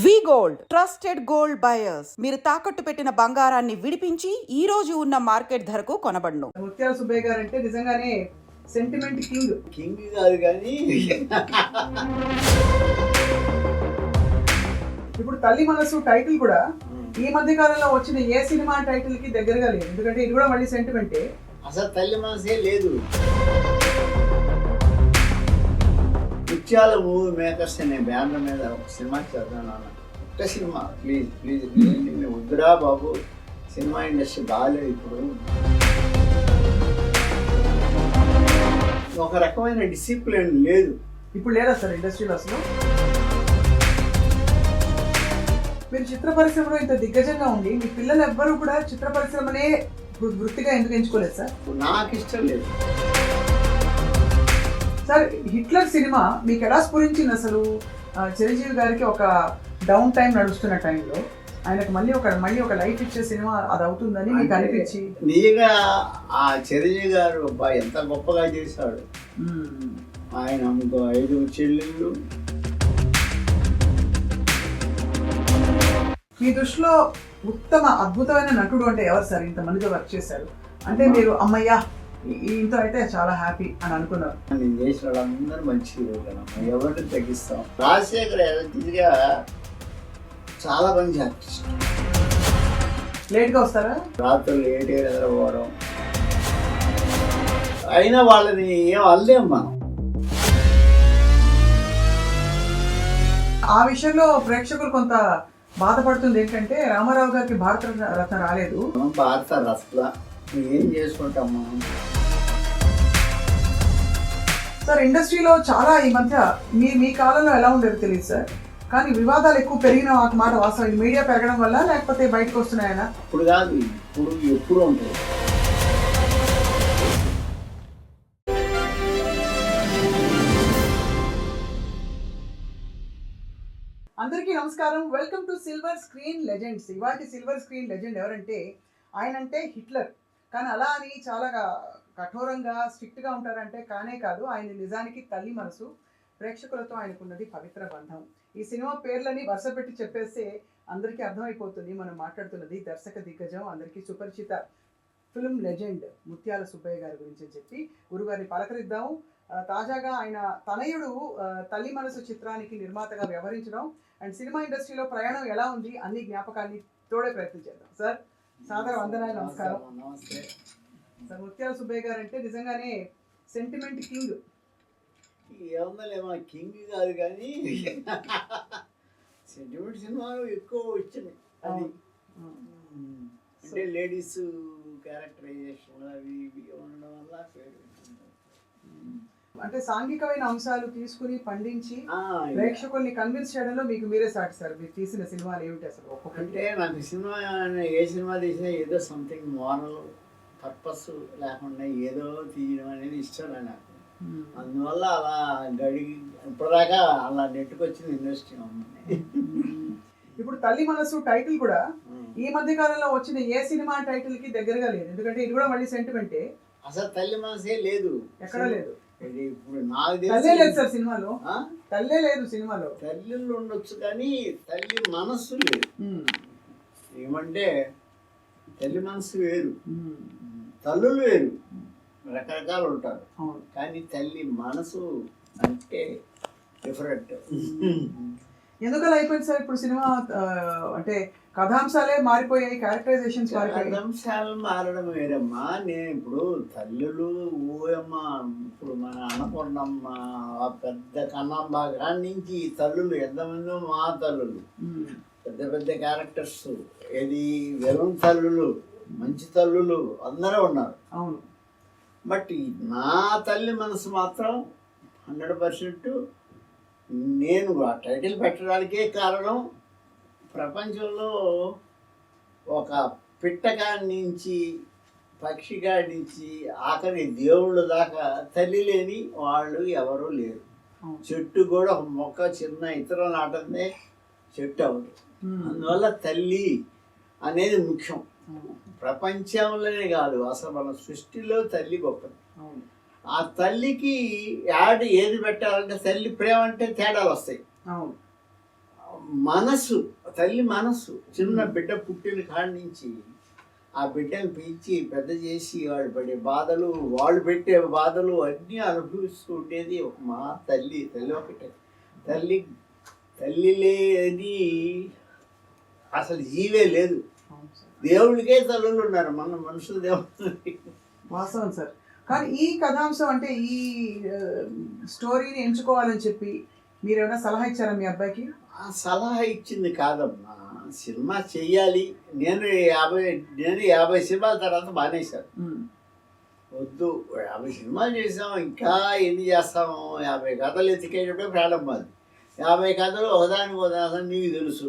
వి gold trusted gold buyers. మీరు తాకట్టు పెట్టిన బంగారాన్ని విడిపించి ఈ రోజు ఉన్న మార్కెట్ ధరకు కొనబడును. ముత్యాల సుబ్బయ్య గారు అంటే నిజంగానే సెంటిమెంట్ కింగ్ కాదు కానీ ఇప్పుడు తల్లి మనసు టైటిల్ కూడా ఈ మధ్య కాలంలో వచ్చిన ఏ సినిమా టైటిల్ కి దగ్గరగా లేదు. ఎందుకంటే ఇది కూడా మళ్ళీ సెంటిమెంటే. అసలు తల్లి మనసే లేదు. ముత్యాల మూవీ మేకర్స్ అనే బ్యానర్ మీద ఒక సినిమా చేద్దాం నాన్న. ఒక్క సినిమా ప్లీజ్ ప్లీజ్ నేను వద్దురా బాబు, సినిమా ఇండస్ట్రీ బాగాలేదు ఇప్పుడు. ఒక రకమైన డిసిప్లిన్ లేదు ఇప్పుడు లేదా సార్ ఇండస్ట్రీలో అసలు. మీరు చిత్ర పరిశ్రమలో ఇంత దిగ్గజంగా ఉండి మీ పిల్లలు ఎవ్వరూ కూడా చిత్ర పరిశ్రమనే వృత్తిగా ఎందుకు ఎంచుకోలేదు సార్? నాకు ఇష్టం లేదు సార్. హిట్లర్ సినిమా మీకు ఎలా స్ఫురించింది అసలు? చిరంజీవి గారికి ఒక డౌన్ టైం నడుస్తున్న టైంలో ఆయనకు మళ్ళీ ఒక లైఫ్ ఇచ్చే సినిమా అది అవుతుందని మీకు అనిపించి నిజంగా ఆ చిరంజీవి గారు అబ్బాయి ఎంత గొప్పగా చేశాడు. ఆయన ఇంకో 5 చెల్లెళ్ళు. మీ దృష్టిలో ఉత్తమ అద్భుతమైన నటుడు అంటే ఎవరు సార్? ఇంతమందితో వర్క్ చేశారు అంటే మీరు అమ్మయ్యా ఇంత అయితే చాలా హ్యాపీ అని అనుకున్నారు. నేను చేసిన వాళ్ళందరూ మంచి హీరోగానమ్మా, ఎవరిని తగ్గిస్తాం. రాజశేఖర్ యాక్చువల్గా చాలా మంచి ఆర్టిస్ట్. లేట్గా వస్తారా? రాత్రులు లేట్గా నిద్రపోవడం, అయినా వాళ్ళని ఏం అల్లేం మనం. ఆ విషయంలో ప్రేక్షకులు కొంత బాధపడుతుంది ఏంటంటే రామారావు గారికి భారత రత్న రాలేదు. భారత రత్న ఏం చేసుకుంటాం మనం. సార్ ఇండస్ట్రీలో చాలా ఈ మధ్య మీ కాలంలో ఎలా ఉండేది తెలియదు సార్, కానీ వివాదాలు ఎక్కువ పెరిగిన మాట వాస్తవం. ఇది మీడియా పెరగడం వల్ల లేకపోతే బయటకు వస్తున్నాయనా? ఇప్పుడు కాదు, ఇప్పుడు ఎప్పుడు ఉంటుంది. అందరికీ నమస్కారం. Welcome to silver screen legends. ఇవాటి సిల్వర్ స్క్రీన్ లెజెండ్ ఎవరంటే ఆయన అంటే హిట్లర్. కానీ అలా అని చాలా కఠోరంగా స్ట్రిక్ట్గా ఉంటారంటే కానే కాదు. ఆయన నిజానికి తల్లి మనసు. ప్రేక్షకులతో ఆయనకున్నది పవిత్ర బంధం. ఈ సినిమా పేర్లని వరుస పెట్టి చెప్పేస్తే అందరికీ అర్థమైపోతుంది మనం మాట్లాడుతున్నది దర్శక దిగ్గజం, అందరికీ సుపరిచిత ఫిల్మ్ లెజెండ్ ముత్యాల సుబ్బయ్య గారి గురించి అని చెప్పి గురుగారిని పలకరిద్దాము. తాజాగా ఆయన తనయుడు తల్లి మనసు చిత్రానికి నిర్మాతగా వ్యవహరించడం అండ్ సినిమా ఇండస్ట్రీలో ప్రయాణం ఎలా ఉంది అన్ని జ్ఞాపకాన్ని తోడే ప్రయత్నం చేద్దాం. సార్ సాదర వందనాలు, నమస్కారం. సార్ ముత్యాల సుబ్బయ్య గారు అంటే నిజంగానే సెంటిమెంట్ కింగ్. ఏమన్నా కింగ్ కాదు కానీ సెంటిమెంట్ సినిమాలు ఎక్కువ వచ్చినాయి. అది అంటే లేడీస్ క్యారెక్టరైజేషన్ అవి ఇవి ఉండడం వల్ల పేరు అంటే సాంఘికమైన అంశాలు తీసుకుని పండించి ప్రేక్షకుల్ని కన్విన్స్ చేయడంలో మీకు మీరే సాటి సార్. మీరు తీసిన సినిమాలు ఏమిటి అసలు? అంటే నాకు సినిమా ఏ సినిమా తీసినా ఏదో సంథింగ్ మోరల్ పర్పస్ లేకుండా ఏదో తీయడం అనేది ఇష్టం నాకు. అందువల్ల అలా ఇప్పటిదాకా అలా నెట్టుకొచ్చింది ఇండస్ట్రీ. ఇప్పుడు తల్లి మనసు టైటిల్ కూడా ఈ మధ్య కాలంలో వచ్చిన ఏ సినిమా టైటిల్ కి దగ్గరగా లేదు. ఎందుకంటే ఇది కూడా మళ్ళీ సెంటిమెంటే. అసలు తల్లి మనసే లేదు, ఎక్కడ లేదు. ఇప్పుడు నాకు తల్లే లేదు సార్ సినిమాలో. తల్లే లేదు సినిమాలో. తల్లిళ్ళు ఉండొచ్చు కానీ తల్లి మనస్సు లేదు. ఏమంటే తల్లి మనసు వేరు, తల్లులు వేరు, రకరకాలు ఉంటారు. కానీ తల్లి మనసు అంటే డిఫరెంట్. ఎందుకలా అయిపోయింది సార్ ఇప్పుడు సినిమా? అంటే కథాంశాలే మారిపోయాయి, క్యారెక్టరైజేషన్స్ మారిపోయాయి. కథాంశాలు మారడం వేరమ్మా. నేను ఇప్పుడు తల్లులు ఊయమ్మ, ఇప్పుడు మన అన్నపూర్ణమ్మ, పెద్ద కన్నమ్మ కాడి నుంచి తల్లులు ఎంతమందో మా తల్లులు, పెద్ద పెద్ద క్యారెక్టర్స్, ఏది వెలం తల్లులు, మంచి తల్లులు అందరూ ఉన్నారు. అవును. బట్ నా తల్లి మనసు మాత్రం 100%. నేను ఆ టైటిల్ పెట్టడానికే కారణం ప్రపంచంలో ఒక పిట్టకాడి నుంచి పక్షికాడి నుంచి ఆఖరి దేవుళ్ళ దాకా తల్లి లేని వాళ్ళు ఎవరూ లేరు. చెట్టు కూడా ఒక మొక్క చిన్న ఇతర నాటందే చెట్టు అవ్వదు. అందువల్ల తల్లి అనేది ముఖ్యం. ప్రపంచంలోనే కాదు, అసలు మన సృష్టిలో తల్లి గొప్పది. ఆ తల్లికి యాడ్ ఏది పెట్టాలంటే తల్లి ప్రేమ అంటే తేడాలు వస్తాయి. మనసు, తల్లి మనసు, చిన్న బిడ్డ పుట్టిన కాడి నుంచి ఆ బిడ్డను పెంచి పెద్ద చేసి వాళ్ళు పడే బాధలు, వాళ్ళు పెట్టే బాధలు అన్నీ అనుభవిస్తూ ఉండేది ఒక మా తల్లి. తల్లి ఒకటే. తల్లి లేని అసలు జీవే లేదు. దేవుడికే తల్లులు ఉన్నారు, మన మనుషులు దేవుడు. వాస్తవం సార్. కానీ ఈ కథాంశం అంటే ఈ స్టోరీని ఎంచుకోవాలని చెప్పి మీరు ఏమైనా సలహా ఇచ్చారా మీ అబ్బాయికి? ఆ సలహా ఇచ్చింది కాదమ్మా, సినిమా చెయ్యాలి. నేను 50 సినిమాల తర్వాత మానేశాను. వద్దు, 50 సినిమాలు చేసాం, ఇంకా ఎన్ని చేస్తాము? 50 కథలు ఎత్తికేటప్పుడే ప్రారంభం. అది 50 కథలు ఒకదానికి ఒకదాని నీకు తెలుసు.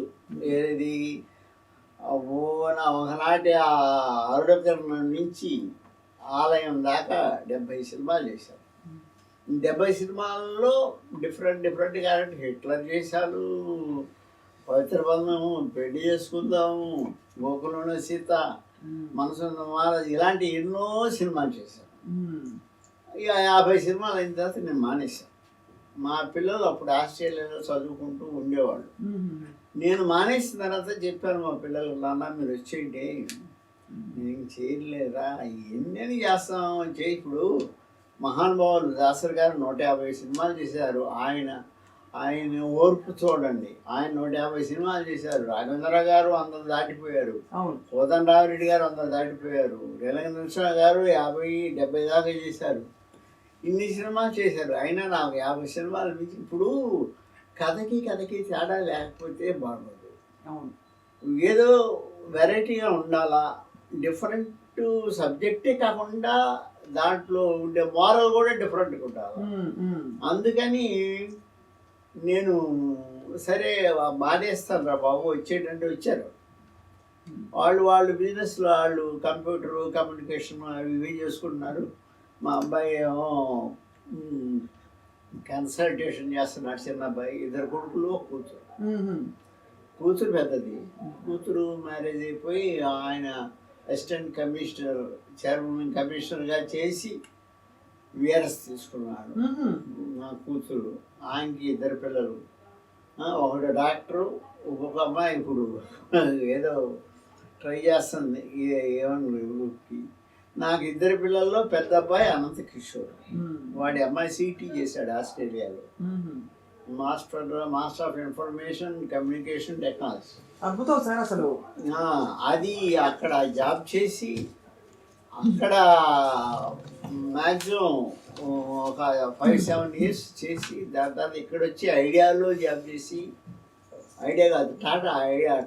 ఏది నా ఒకనాటి ఆ అరుడకరణం నుంచి ఆలయం దాకా 70 సినిమాలు చేశాను. 70 సినిమాల్లో డిఫరెంట్ క్యారెక్టర్. హిట్లర్ చేశాను, పవిత్ర బంధము, పెళ్లి చేసుకుందాము, గోకులంలో సీత, మనసున్న మహారాజ్, ఇలాంటి ఎన్నో సినిమాలు చేశాను. ఇక 50 సినిమాలు అయిన తర్వాత నేను మానేశాను. మా పిల్లలు అప్పుడు ఆస్ట్రేలియాలో చదువుకుంటూ ఉండేవాళ్ళు. నేను మానేసిన తర్వాత చెప్పాను మా పిల్లలు, నాన్న మీరు వచ్చేయండి, నేను చేయలేదా, ఎన్ని చేస్తాం చేయి. ఇప్పుడు మహానుభావులు దాసరి గారు 150 సినిమాలు చేశారు. ఆయన ఓర్పు చూడండి. ఆయన 150 సినిమాలు చేశారు. రాఘవేంద్ర గారు 100 దాటిపోయారు. కోదండరామిరెడ్డి గారు 100 దాటిపోయారు. రేలంగి నరసింహ గారు 50-70 దాకా చేశారు. ఇన్ని సినిమాలు చేశారు. అయినా నాకు 50 సినిమాలు మించి. ఇప్పుడు కథకి తేడా లేకపోతే బాగుండదు. ఏదో వెరైటీగా ఉండాలా, డిఫరెంట్ సబ్జెక్టే కాకుండా దాంట్లో ఉండే మోరల్ కూడా డిఫరెంట్గా ఉండాలి. అందుకని నేను సరే మానేస్తాను రా బాబు, వచ్చేటంటే వచ్చారు. వాళ్ళు బిజినెస్లో వాళ్ళు కంప్యూటర్ కమ్యూనికేషన్ అవి ఇవి చేసుకుంటున్నారు. మా అబ్బాయి ఏమో కన్సల్టేషన్ చేస్తున్నాడు. చిన్న అబ్బాయి, 2 కొడుకులు, కూతురు పెద్దది. కూతురు మ్యారేజ్ అయిపోయి ఆయన అసిస్టెంట్ కమిషనర్, చైర్మన్ కమిషనర్గా చేసి విఆర్ఎస్ తీసుకున్నాడు. నా కూతురు, ఆయనకి 2 పిల్లలు, ఒకడు డాక్టరు, ఒక్కొక్క అమ్మాయి ఇప్పుడు ఏదో ట్రై చేస్తుంది ఏమన్నా గ్రూప్కి. నాకు 2 పిల్లల్లో పెద్ద అబ్బాయి అనంత కిషోర్. వాడి అమ్మాయి సిటీ చేశాడు ఆస్ట్రేలియాలో, master of information communication technology. అద్భుతం సార్ అసలు. అది అక్కడ జాబ్ చేసి, అక్కడ మ్యాక్సిమం ఒక 5-7 ఇయర్స్ చేసి, దాని తర్వాత ఇక్కడ వచ్చి ఐడియాలో జాబ్ చేసి, ఐడియా కాదు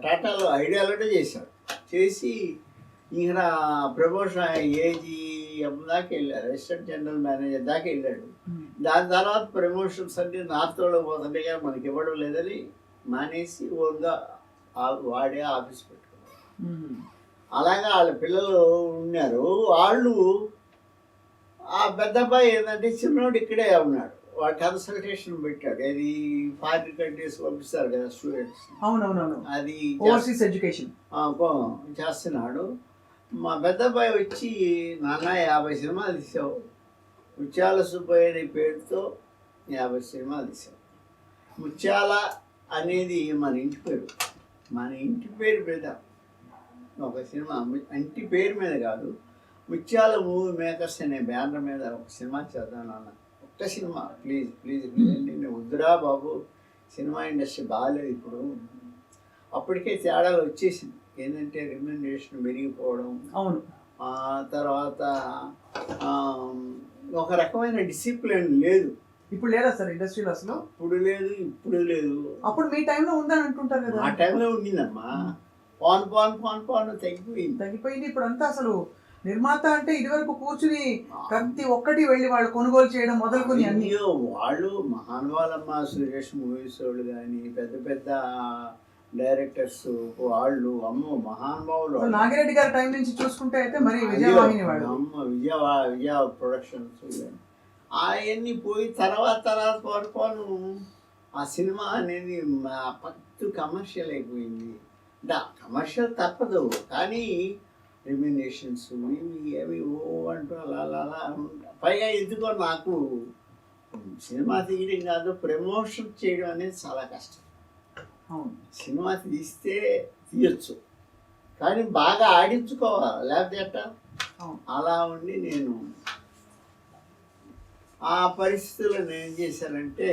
టాటాలో ఐడియాలోనే చేశాడు. చేసి ఇక్కడ ప్రమోషన్ ఏజీఎం దాకా వెళ్ళారు, అసిస్టెంట్ జనరల్ మేనేజర్ దాకా వెళ్ళాడు. దాని తర్వాత ప్రమోషన్స్ అన్ని నార్త్లో పోతుంటే కానీ మనకి ఇవ్వడం లేదని మానేసి ఓన్గా వాడే ఆఫీస్ పెట్టుకున్నారు. అలాగా వాళ్ళ పిల్లలు ఉన్నారు. వాళ్ళు ఆ పెద్ద అబ్బాయి ఏంటంటే చిన్నోడు ఇక్కడే ఉన్నాడు. వాడు కన్సల్టేషన్ పెట్టాడు. అది ఫారిన్ కంట్రీస్ పంపిస్తారు కదా స్టూడెంట్స్. అవునవునవును, అది ఓవర్సీస్ ఎడ్యుకేషన్ చేస్తున్నాడు. మా పెద్ద అబ్బాయి వచ్చి, నాన్న 50 సినిమాలు తీసావు, ముత్యాల సుబ్బయ్య అనే పేరుతో 50 సినిమాలు తీసావు. ముత్యాల అనేది మన ఇంటి పేరు. మన ఇంటి పేరు మీద ఒక సినిమా, ఇంటి పేరు మీద కాదు, ముత్యాల మూవీ మేకర్స్ అనే బ్యానర్ మీద ఒక సినిమా చేద్దాం నాన్న, ఒక్క సినిమా ప్లీజ్ ప్లీజ్ నేను వద్దురా బాబు, సినిమా ఇండస్ట్రీ బాగాలేదు ఇప్పుడు. అప్పటికే తేడాలు వచ్చేసింది. ఏంటంటే రెమ్యునరేషన్ పెరిగిపోవడం, అవును, తర్వాత ఒక రకమైన డిసిప్లిన్ లేదు. ఇప్పుడు లేదా సార్ ఇండస్ట్రీలో అసలు? ఇప్పుడు లేదు. అప్పుడు మీ టైంలో ఉందని అంటుంటారు కదా? ఆ టైంలో ఉండిందమ్మా. పాన్ తగ్గిపోయింది. ఇప్పుడు అంతా అసలు నిర్మాత అంటే ఇదివరకు కూర్చుని ప్రతి ఒక్కటి వెళ్ళి వాళ్ళు కొనుగోలు చేయడం మొదలుకొని అన్ని. వాళ్ళు మహానుభావులమ్మ, సురేష్ మూవీస్ వాళ్ళు కానీ పెద్ద డైరెక్టర్స్ వాళ్ళు, అమ్మ మహానుభావులు. నాగిరెడ్డి గారి టైం నుంచి చూసుకుంటే అయితే మరి విజయవాహిని వాళ్ళు, అమ్మ విజయ ప్రొడక్షన్స్ అవన్నీ పోయి తర్వాత పోను ఆ సినిమా అనేది పత్తు కమర్షియల్ అయిపోయింది. అంటే కమర్షియల్ తప్పదు, కానీ రెమ్యునరేషన్స్ ఇవి అంటూ అలా పైగా ఎందుకో నాకు సినిమా తీయడం కాదు, ప్రమోషన్ చేయడం అనేది చాలా కష్టం. అవును. సినిమా తీస్తే తీయొచ్చు, కానీ బాగా ఆడించుకోవాలి, లేకపోతే ఎట్టా? అవును. అలా ఉండి నేను ఆ పరిస్థితుల్లో నేను ఏం చేశానంటే,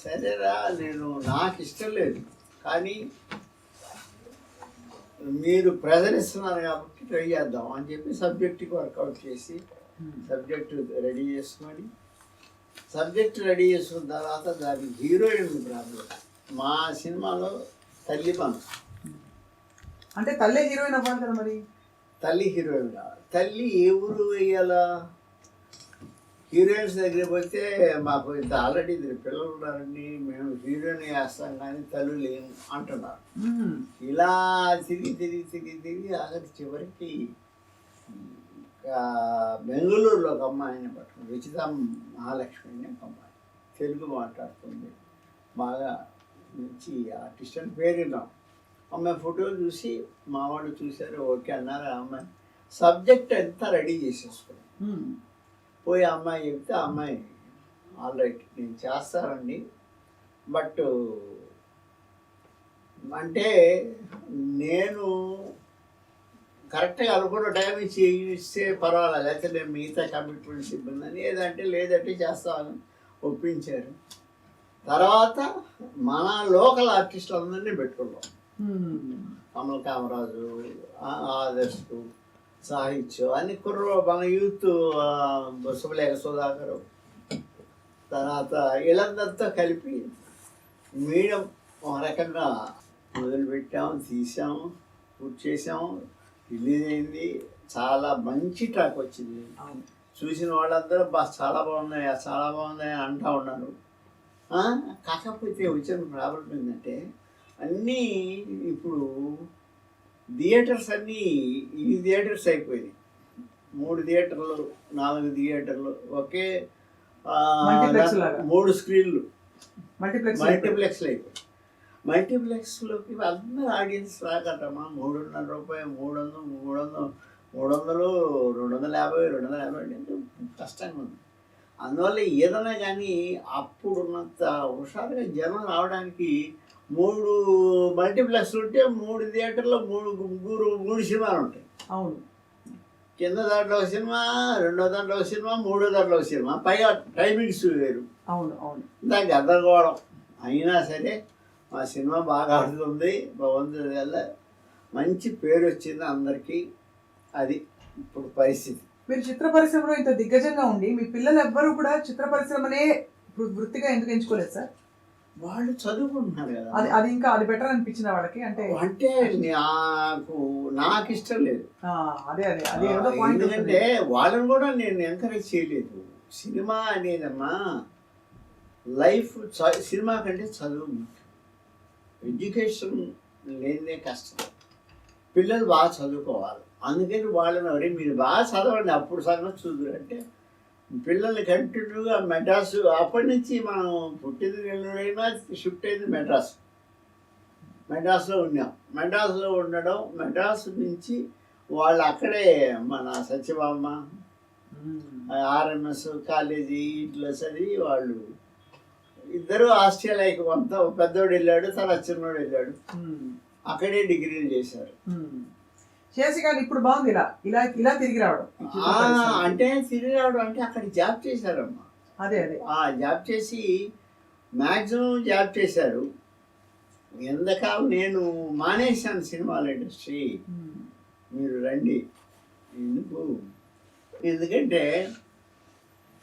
సరేరా నేను నాకు ఇష్టం లేదు కానీ మీరు ప్రెజర్ ఇస్తున్నారు కాబట్టి ట్రై చేద్దాం అని చెప్పి సబ్జెక్ట్కి వర్కౌట్ చేసి సబ్జెక్ట్ రెడీ చేసుకొని, సబ్జెక్ట్ రెడీ చేసుకున్న తర్వాత దానికి హీరోయిన్ ప్రాబ్లం. మా సినిమాలో తల్లి పను, అంటే తల్లే హీరోయిన్ అవ్వాలి కదా మరి. తల్లి హీరోయిన్ కావాలి. తల్లి ఏ ఊరు వేయాలా? హీరోయిన్స్ దగ్గరికి పోతే మాకు ఇంత ఆల్రెడీ 2 పిల్లలు ఉన్నారండి, మేము హీరోయిన్ వేస్తాం కానీ తల్లు లేము అంటున్నారు. ఇలా తిరిగి తిరిగి తిరిగి తిరిగి ఆఖరి చివరికి బెంగళూరులో ఒక అమ్మాయిని పట్టుకుని, రుచిత మహాలక్ష్మి అని ఒక అమ్మాయి, తెలుగు మాట్లాడుతుంది, బాగా మంచి ఆర్టిస్ట్ అని పేరు విన్నాం. అమ్మాయి ఫోటోలు చూసి మా వాళ్ళు చూశారు, ఓకే అన్నారు. ఆ అమ్మాయి సబ్జెక్ట్ అంతా రెడీ చేసేసుకున్నాం. పోయి ఆ అమ్మాయి చెప్తే ఆ అమ్మాయి ఆల్ రైట్ నేను చేస్తానండి, బట్ అంటే నేను కరెక్ట్గా అనుకున్న టైం ఇస్తే పర్వాలేదు, లేకపోతే నేను మిగతా కమిట్మెంట్స్ ఇబ్బంది ఏదంటే లేదంటే చేస్తామని ఒప్పించారు. తర్వాత మన లోకల్ ఆర్టిస్టులు అందరినీ పెట్టుకున్నాం. కమల్ కామరాజు, ఆదర్శ్, సాహిత్యం అన్ని కుర్రలు, మన యూత్, శుభలేఖ సుధాకర్, తర్వాత వీళ్ళందరితో కలిపి మీడియం ఒక రకంగా మొదలుపెట్టాము, తీసాము, పూర్తి చేసాము, రిలీజ్ అయింది. చాలా మంచి ట్రాక్ వచ్చింది. చూసిన వాళ్ళందరూ చాలా బాగున్నాయి, చాలా బాగున్నాయి అని అంటూ ఉన్నారు. కాకపోతే వచ్చిన ప్రాబ్లం ఏంటంటే, అన్నీ ఇప్పుడు థియేటర్స్ అన్నీ ఈ థియేటర్స్ అయిపోయినాయి. 3 థియేటర్లు 4 థియేటర్లు ఒకే 3 స్క్రీన్లు మల్టీప్లెక్స్లు అయిపోయాయి. మల్టీప్లెక్స్లోకి అందరూ ఆడియన్స్ రాకటమ్మా. 3.5 రూపాయలు 300 250 అంటే కష్టంగా ఉంది. అందువల్ల ఏదైనా కానీ అప్పుడున్నంత హుషారుగా జనం రావడానికి 3 మల్టీప్లెక్స్లు ఉంటే 3 థియేటర్లో 3 సినిమాలు ఉంటాయి. అవును. కింద దాంట్లో ఒక సినిమా, రెండో దాంట్లో ఒక సినిమా, మూడో దాంట్లో ఒక సినిమా, పైగా టైమింగ్స్ వేరు. అవును. అవును. దానికి గందరగోళం. అయినా సరే మా సినిమా బాగా ఆడుతుంది, బాగుంది వల్ల మంచి పేరు వచ్చింది అందరికీ. అది ఇప్పుడు పరిస్థితి. మీరు చిత్ర పరిశ్రమలో ఇంత దిగ్గజంగా ఉండి మీ పిల్లలు ఎవ్వరూ కూడా చిత్ర పరిశ్రమనే వృత్తిగా ఎందుకు ఎంచుకోలేదు సార్? వాళ్ళు చదువుకుంటున్నారు కదా, అది ఇంకా అది బెటర్ అనిపించిన వాళ్ళకి. అంటే నాకు ఇష్టం లేదు. అదే అదే అదే ఏదో పాయింట్. ఎందుకంటే వాళ్ళని కూడా నేను ఎంకరేజ్ చేయలేదు. సినిమా అనేదమ్మా లైఫ్, సినిమా కంటే చదువు, ఎడ్యుకేషన్ లేనిదే కష్టం. పిల్లలు బాగా చదువుకోవాలి. అందుకని వాళ్ళని మీరు బాగా చదవండి అప్పుడు సంగతి చూద్దరు అంటే, పిల్లల్ని కంటిన్యూగా మెడ్రాసు, అప్పటి నుంచి మనం పుట్టింది నెల్లూరైనా షిఫ్ట్ అయింది మెడ్రాస్లో ఉన్నాం. మెడ్రాస్లో ఉండడం, మెడ్రాస్ నుంచి వాళ్ళు అక్కడే మన సత్యభామ, ఆర్ఎంఎస్ కాలేజీ ఇట్లా చదివి వాళ్ళు ఇద్దరు ఆస్ట్రేలియాకి కొంత, పెద్దోడు వెళ్ళాడు, తర్వాత చిన్నోడు వెళ్ళాడు, అక్కడే డిగ్రీలు చేశారు. చేసి కానీ ఇప్పుడు బాగుంది ఇలా ఇలా ఇలా తిరిగి రావడం. అంటే తిరిగి రావడం అంటే అక్కడ జాబ్ చేశారమ్మా. అదే అదే జాబ్ చేసి మ్యాక్సిమం జాబ్ చేశారు. ఎంతకాలం నేను మానేశాను సినిమాల ఇండస్ట్రీ. మీరు రండి. ఎందుకంటే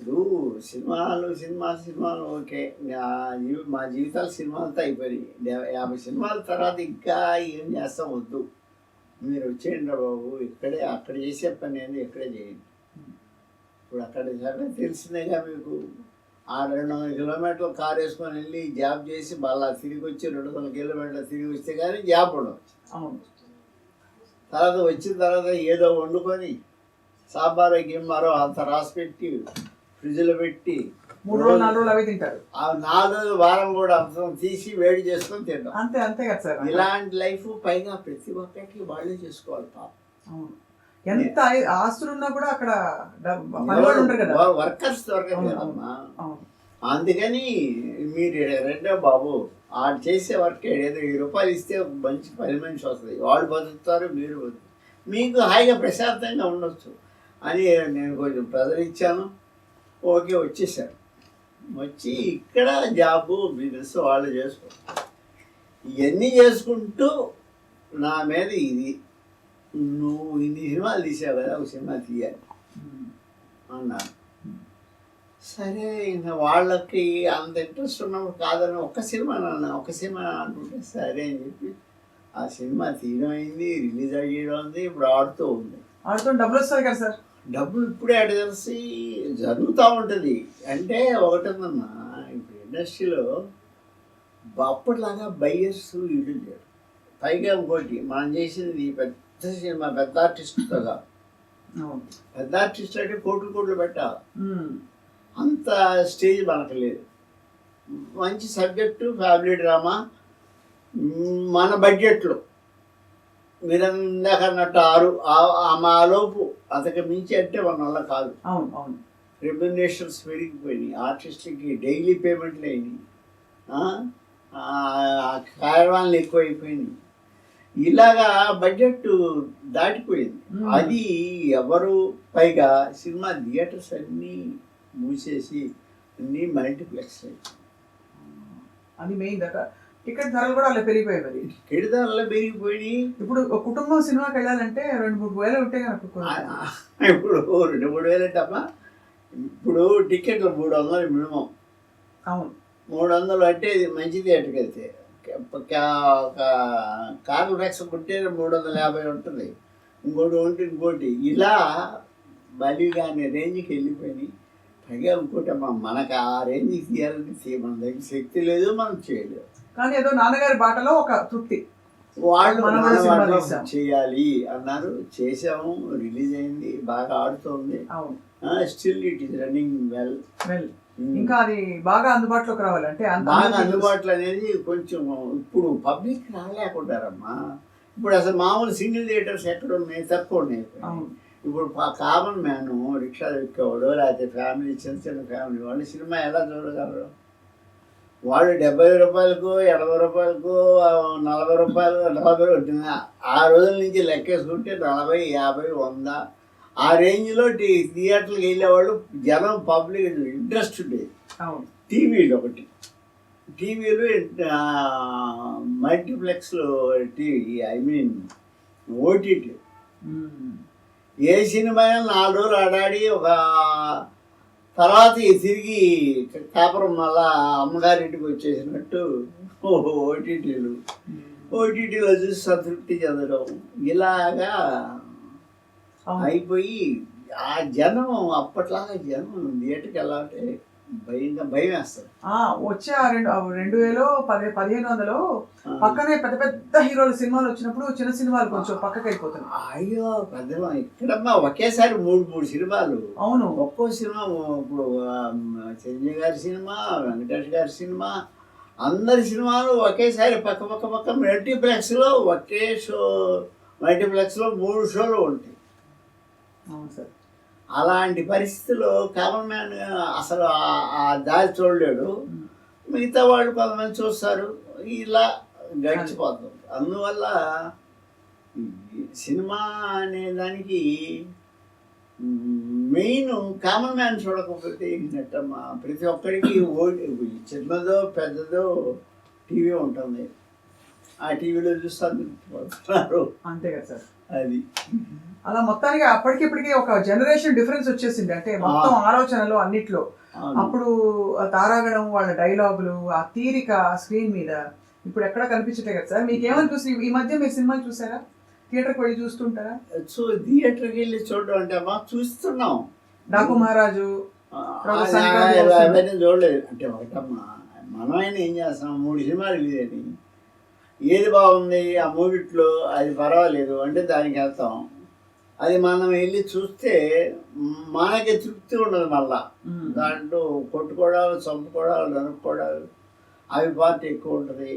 ఇప్పుడు సినిమాలు ఓకే, మా జీవితాలు సినిమాలతో అయిపోయి 50 సినిమాల తర్వాత ఇంకా ఏం చేస్తాం వద్దు, మీరు వచ్చేయండి రా బాబు, ఇక్కడే అక్కడ చేసే పని అనేది ఇక్కడే చేయండి. ఇప్పుడు అక్కడ తెలిసిందేగా మీకు, 200 కిలోమీటర్లు కారు వేసుకొని వెళ్ళి జాబ్ చేసి మళ్ళీ తిరిగి వచ్చి 200 కిలోమీటర్లు తిరిగి వస్తే కానీ జాబ్ ఉండవచ్చు. తర్వాత వచ్చిన తర్వాత ఏదో వండుకొని సాంబారో గిమ్మారో అంత రాసి పెట్టి ఫ్రిడ్జ్లో పెట్టి 3 రోజులు 4 రోజులు అవి తింటారు. ఆ 4 రోజులు వారం కూడా అంతం తీసి వేడి చేసుకొని తింటాం. అంతే అంతే కదా సార్. ఇలాంటి లైఫ్ పైగా ప్రతి ఒక్కరికి వాళ్ళే చేసుకోవాలి పాపం. ఎంత ఆస్తులు ఉన్నా కూడా అక్కడ వర్కర్స్ దొరకదు కదమ్మా. అందుకని మీరు రెండో బాబు ఆడు చేసే వర్క్ ఏదో 1000 రూపాయలు ఇస్తే ఒక మంచి పని మనిషి వస్తుంది, వాళ్ళు బతుకుతారు, మీరు బతుకుతారు, మీకు హాయిగా ప్రశాంతంగా ఉండొచ్చు అని నేను కొంచెం ప్రెజర్ ఇచ్చాను. ఓకే, వచ్చేసారు. వచ్చి ఇక్కడ జాబు బిజినెస్ వాళ్ళు చేసుకుంటారు. ఇవన్నీ చేసుకుంటూ నా మీద ఇది, నువ్వు ఇన్ని సినిమాలు తీసావు కదా, ఒక సినిమా తీయాలి అన్నారు. సరే, ఇంకా వాళ్ళకి అంత ఇంట్రెస్ట్ ఉన్నప్పుడు కాదని ఒక సినిమా అంటుంటే సరే అని చెప్పి ఆ సినిమా తీయడం అయింది, రిలీజ్ అయ్యడం ఉంది, ఇప్పుడు ఆడుతూ ఉంది. ఆడుతూ డబ్బులు వస్తుంది కదా సార్? డబ్బులు ఇప్పుడే అటు తెలిసి జరుగుతూ ఉంటుంది. అంటే ఒకటిందన్నా, ఇప్పుడు ఇండస్ట్రీలో అప్పటిలాగా బయ్యర్స్ ఇల్లు లేరు. పైగా ఇంకోటి, మనం చేసింది పెద్ద సినిమా, పెద్ద ఆర్టిస్ట్తో కాదు. పెద్ద ఆర్టిస్ట్ అంటే కోట్లు పెట్టాలి, అంత స్టేజ్ మనకు లేదు. మంచి సబ్జెక్టు, ఫ్యామిలీ డ్రామా, మన బడ్జెట్లో మీరు ఇందాక అన్నట్టు 6 ఆలోపు అంతకు మించి అంటే మన వల్ల కాదు. అవును. రెమ్యునరేషన్స్ పెరిగిపోయినాయి, ఆర్టిస్ట్కి డైలీ పేమెంట్లు అయినాయి, కార్యక్రమాలు ఎక్కువైపోయినాయి. ఇలాగా బడ్జెట్ దాటిపోయింది. అది ఎవరు, పైగా సినిమా థియేటర్స్ అన్నీ మూసేసి అన్నీ మల్టీప్లెక్స్ అది మెయిన్ దగ్గర. టికెట్ ధరలు కూడా అలా పెరిగిపోయాయి. మరి టికెట్ ధరలు పెరిగిపోయి ఇప్పుడు ఒక కుటుంబం సినిమాకి వెళ్ళాలంటే 2-3 వేలు ఉంటే కనుక, ఇప్పుడు 2-3 వేలు అంటమ్మా. ఇప్పుడు టికెట్లు 300 మినిమం. అవును, 300 అంటే ఇది మంచి థియేటర్కి వెళ్తే. కార్లు ట్యాక్స్ కొట్టే 350 ఉంటుంది, ఇంకోటి ఇలా బలిగా అనే రేంజ్కి వెళ్ళిపోయి. పైగా ఇంకోటమ్మా, మనకు ఆ రేంజ్కి తీయాలంటే మన దగ్గర శక్తి లేదు, మనం చేయలేదు. కానీ ఏదో నాన్నగారి బాటలో ఒక తృప్తి, వాళ్ళు చేయాలి అన్నారు, చేసాము, రిలీజ్ అయింది, బాగా ఆడుతుంది. Still it is running well. ఇంకా అది బాగా అందుబాటులోకి రావాలంటే బాగా అందుబాటులో అనేది కొంచెం ఇప్పుడు పబ్లిక్ రాలేకుంటారమ్మా. ఇప్పుడు అసలు మామూలు సింగిల్ థియేటర్స్ ఎక్కడ ఉన్నాయి, తక్కువ ఉన్నాయి. ఇప్పుడు కామన్ మ్యాన్ రిక్షా ఎక్కేవాడు, లేకపోతే ఫ్యామిలీ, చిన్న ఫ్యామిలీ వాళ్ళు సినిమా ఎలా చూడగలరు? వాళ్ళు 70 రూపాయలకు, 80 రూపాయలకు, 40 రూపాయలు, 40 ఉంటుంది. ఆ రోజుల నుంచి లెక్కేసుకుంటే 40, 50, 100 ఆ రేంజ్లో థియేటర్కి వెళ్ళేవాళ్ళు జనం, పబ్లిక్ ఇంట్రెస్ట్ ఉండేది. టీవీలు టీవీలు మల్టీప్లెక్స్లో టీవీ, ఐ మీన్ ఓటీటీ. ఏ సినిమా 4 రోజులు ఆడాడి ఒక తర్వాత తిరిగి కాపురం మళ్ళా అమ్మగారింటికి వచ్చేసినట్టు ఓటీటీలో చూసి సంతృప్తి చెందడం, ఇలాగా అయిపోయి ఆ జనం అప్పట్లాగా జనం థియేటర్కి వెళ్ళాలంటే భయం వేస్తారు. వచ్చే 2000-1500 పక్కనే పెద్ద పెద్ద హీరోల సినిమాలు వచ్చినప్పుడు చిన్న సినిమాలు కొంచెం పక్కకి వెళ్ళిపోతాయి. అయ్యో పెద్ద ఇక్కడమ్మా ఒకేసారి 3 సినిమాలు. అవును, ఒక్కో సినిమా. ఇప్పుడు చిరంజీవి గారి సినిమా, వెంకటేష్ గారి సినిమా, అందరి సినిమాలు ఒకేసారి పక్క మల్టీప్లెక్స్లో ఒకే షో, మల్టీప్లెక్స్లో 3 షోలు ఉంటాయి. అవును సార్. అలాంటి పరిస్థితుల్లో కామన్ మ్యాన్ అసలు ఆ దారి చూడలేడు. మిగతా వాళ్ళు కొంతమంది చూస్తారు, ఇలా గడిచిపోతుంది. అందువల్ల సినిమా అనే దానికి మెయిన్ కామన్ మ్యాన్ చూడకపోతే ఏంటమ్మా, ప్రతి ఒక్కరికి చిన్నదో పెద్దదో టీవీ ఉంటుంది, ఆ టీవీలో చూస్తారు, అంతే కదా సార్. అది అలా మొత్తానికి అప్పటికిప్పటికి ఒక జనరేషన్ డిఫరెన్స్ వచ్చేసింది. అంటే మొత్తం ఆలోచనలు అన్నిట్లో. అప్పుడు తారాగణం, వాళ్ళ డైలాగులు, ఆ తీరిక స్క్రీన్ మీద ఇప్పుడు ఎక్కడ కనిపించట్లేదు కదా సార్. మీకు ఏమనిపిస్తుంది? ఈ మధ్య మీరు సినిమాలు చూసారా? థియేటర్కి వెళ్ళి చూస్తుంటారా? సో థియేటర్కి వెళ్ళి చూడడం అంటే అమ్మా చూస్తున్నాం. డాకు మహారాజు అవన్నీ చూడలేదు. అంటే ఒకటమ్మా, మనమైనా ఏం చేస్తాం, 3 సినిమాలు రిలీజ్ అయినాయి, ఏది బాగుంది ఆ మూడిట్లో అది పర్వాలేదు అంటే దానికి వెళ్తాం. అది మనం వెళ్ళి చూస్తే మనకి తృప్తి ఉండదు. మళ్ళా దాంట్లో కొట్టుకోవడాలు, చంపుకోవడాలు, నరుక్కోవడాలు, అవి పార్టీ ఎక్కువ ఉంటుంది.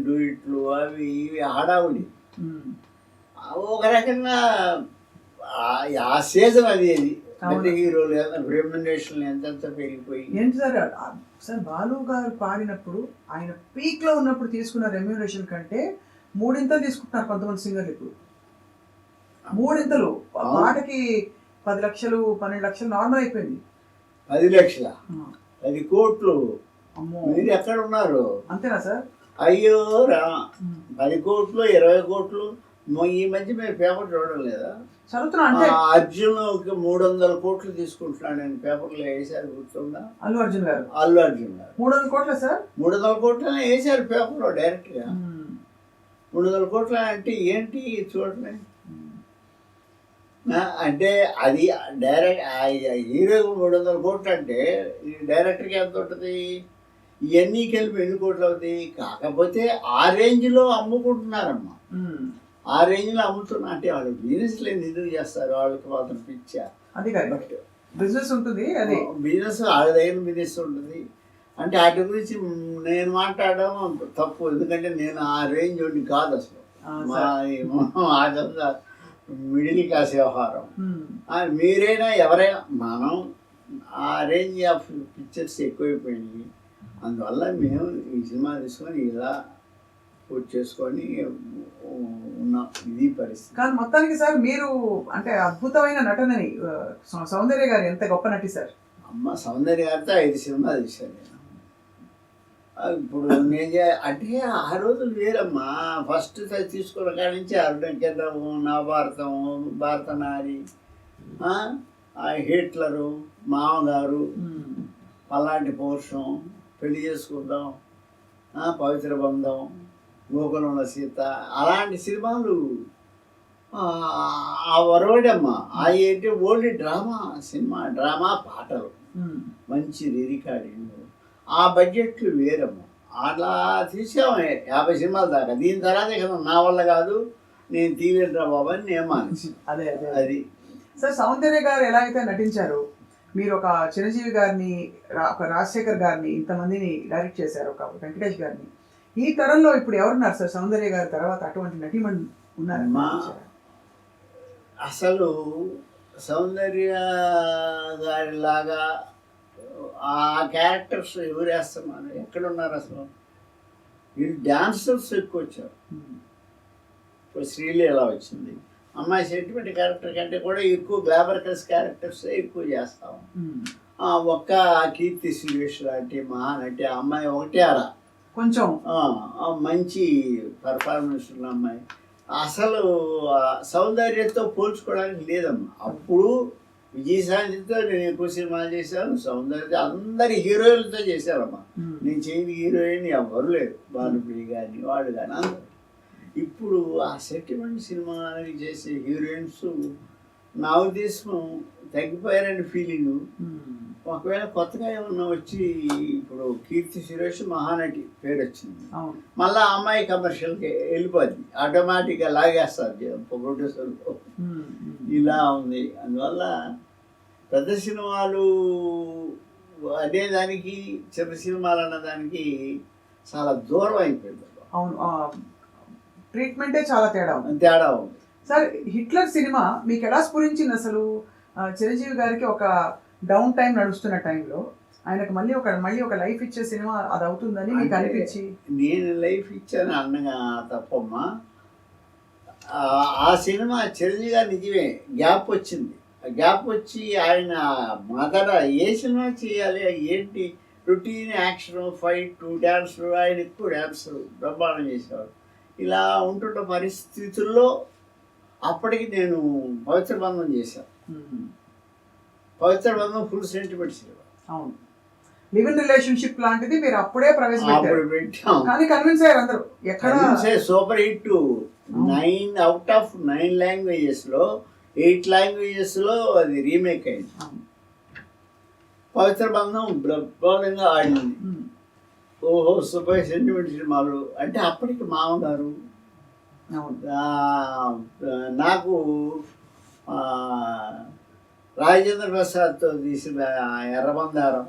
డూయిట్లు అవి ఇవి హడావుడి. ఒక రకంగా ఆ సీజన్ అది పెద్ద హీరోలు రెమ్యునరేషన్ ఎంత పెరిగిపోయి. ఏంటి సార్ సార్ బాలు గారు పాడినప్పుడు ఆయన పీక్ లో ఉన్నప్పుడు తీసుకున్న రెమ్యూనరేషన్ కంటే 3 తీసుకుంటున్నారు కొంతమంది సింగర్లు ఇప్పుడు. 3 పాటకి 10 లక్షలు 12 లక్షలు నార్మల్ అయిపోయింది. 10 లక్షల 10 కోట్లు. అమ్మో, మీరు ఎక్కడ ఉన్నారు? అంతేనా సార్? అయ్యో రా, 10 కోట్లు 20 కోట్లు. ఈ మధ్య మీరు పేపర్ చూడడం లేదా? చదువుతున్నా అంటే అర్జున్ 300 కోట్లు తీసుకుంటున్నాడు. నేను పేపర్లో వేసారు, గుర్తుందా? అల్లు అర్జున్ గారు 300 కోట్ల సార్? 300 కోట్లనే వేసారు పేపర్లో డైరెక్ట్ గా. 300 కోట్ల అంటే ఏంటి చూడండి. అంటే అది డైరెక్ట్ హీరోకి 300 కోట్లు అంటే డైరెక్టర్కి ఎంత ఉంటుంది? ఇవన్నీ కలిపి ఎన్ని కోట్లు అవుతాయి? కాకపోతే ఆ రేంజ్లో అమ్ముకుంటున్నారమ్మా. ఆ రేంజ్లో అమ్ముతున్నా అంటే వాళ్ళు బిజినెస్ లేదు ఎందుకు చేస్తారు? వాళ్ళకి మాత్రం పిచ్చా. అది బట్ బిజినెస్ ఉంటుంది, అది బిజినెస్ వాళ్ళ దగ్గర బిజినెస్ ఉంటుంది. అంటే వాటి గురించి నేను మాట్లాడడం తప్పు, ఎందుకంటే నేను ఆ రేంజ్ ఒకటి కాదు అసలు. అదంతా మిడిల్ క్లాస్ వ్యవహారం. మీరైనా ఎవరైనా మనం ఆ రేంజ్ ఆఫ్ పిక్చర్స్ ఎక్కువైపోయింది. అందువల్ల మేము ఈ సినిమా తీసుకొని ఇలా పూర్తి చేసుకొని ఉన్నాం. ఇది పరిస్థితి. కానీ మొత్తానికి సార్ మీరు అంటే అద్భుతమైన నటనని సౌందర్య గారు ఎంత గొప్ప నటి సార్. అమ్మ సౌందర్య గారితో 5 సినిమాలు తీశాను నేను. ఇప్పుడు నేను అంటే ఆ రోజులు వేరమ్మా. ఫస్ట్ తీసుకున్న కాడి నుంచి అరుణకేంద్రము, నవభారతం, భారత నారి, హిట్లరు, మామగారు, పల్లాంటి పౌరుషం, పెళ్లి చేసుకుందాం, పవిత్ర బంధం, గోకులంలో సీత, అలాంటి సినిమాలు ఆ వరవడమ్మా. అవి ఏంటి ఓన్లీ డ్రామా పాటలు, మంచి రికార్డింగ్. ఆ బడ్జెట్లు వేరమ్మా. అలా తీసాము 50 సినిమాల దాకా. దీని తర్వాత ఇక నా వల్ల కాదు, నేను తీవేంద్రా బాబు అని నేను మానేసి. అదే అది సార్. సౌందర్య గారు ఎలా అయితే నటించారు, మీరు ఒక చిరంజీవి గారిని, ఒక రాజశేఖర్ గారిని, ఇంతమందిని డైరెక్ట్ చేశారు, ఒక వెంకటేష్ గారిని. ఈ తరంలో ఇప్పుడు ఎవరున్నారు సార్ సౌందర్య గారి తర్వాత అటువంటి నటిమణి ఉన్నారమ్మా? అసలు సౌందర్య గారిలాగా ఆ క్యారెక్టర్స్ ఎవరు వేస్తున్నారు? ఎక్కడున్నారు అసలు? వీళ్ళు డాన్సర్స్ ఎక్కువ వచ్చారు. ఇప్పుడు శ్రీలీల వచ్చింది, అమ్మాయి సెంటిమెంట్ క్యారెక్టర్ కంటే కూడా ఎక్కువ గ్లామరస్ క్యారెక్టర్స్ ఎక్కువ చేస్తాము. ఒక్క కీర్తి సురేష్ లాంటి మహానటి అమ్మాయి ఒకటే అలా కొంచెం మంచి పర్ఫార్మెన్స్ ఉన్న అమ్మాయి. అసలు సౌందర్యంతో పోల్చుకోవడానికి లేదమ్మా. అప్పుడు విజయశాంతితో నేను ఎక్కువ సినిమాలు చేశాను. సౌందర్య అందరి హీరోయిన్లతో చేశారమ్మా. నేను చేయని హీరోయిన్ ఎవరు లేరు, భానుప్రియ కానీ వాడు కానీ అందరు. ఇప్పుడు ఆ సెంటిమెంట్ సినిమాని చేసే హీరోయిన్స్ నా ఉద్దేశం తగ్గిపోయారని ఫీలింగ్. ఒకవేళ కొత్తగా ఏమన్నా వచ్చి, ఇప్పుడు కీర్తి సురేష్ మహానటి పేరు వచ్చింది, మళ్ళీ ఆ అమ్మాయి కమర్షియల్కి వెళ్ళిపోద్ది, ఆటోమేటిక్గా లాగేస్తారు ప్రొడ్యూసర్లు. ఇలా ఉంది. అందువల్ల పెద్ద సినిమాలు అనేదానికి చిన్న సినిమాలు అన్నదానికి చాలా దూరం అయిపోయింది. అవును, ట్రీట్మెంటే చాలా తేడా ఉంది సార్. హిట్లర్ సినిమా మీకు ఎలా స్ఫురించింది అసలు? చిరంజీవి గారికి ఒక డౌన్ టైం నడుస్తున్న టైంలో ఆయనకు మళ్ళీ ఒక లైఫ్ ఇచ్చే సినిమా అది అవుతుందని మీకు అనిపించి? నేను లైఫ్ ఇచ్చాను అన్నగా తప్పమ్మా. ఆ సినిమా చిరంజీవి గారు నిజమే గ్యాప్ వచ్చింది. గ్యాప్ వచ్చి ఆయన మొదట ఏ సినిమా చేయాలి, ఏంటి రొటీన్ యాక్షన్, ఫైట్, డ్యాన్స్, ఆయన ఎక్కువ డ్యాన్స్ బ్రహ్మాండం చేసేవాడు. ఇలా ఉంటున్న పరిస్థితుల్లో అప్పటికి నేను పవిత్ర బంధం చేశాను. పవిత్ర బంధం ఫుల్ సెంటిమెంట్ సినిమా. అవును, లివ్ ఇన్ రిలేషన్షిప్ లాంటిది మీరు అప్పుడే ప్రవేశపెట్టారు. కానీ కన్విన్స్ అయ్యారు అందరూ. ఎక్కడ సూపర్ హిట్. 9 out of 9 లాంగ్వేజెస్లో 8 లాంగ్వేజెస్లో అది రీమేక్ అయింది. పవిత్ర బంధం బ్రహ్మాండంగా ఆడింది. ఓహో సూపర్ సెంటిమెంట్ సినిమాలు అంటే అప్పటికి మామగారు. నాకు రాజేంద్ర ప్రసాద్తో తీసిన ఎర్రబందారం,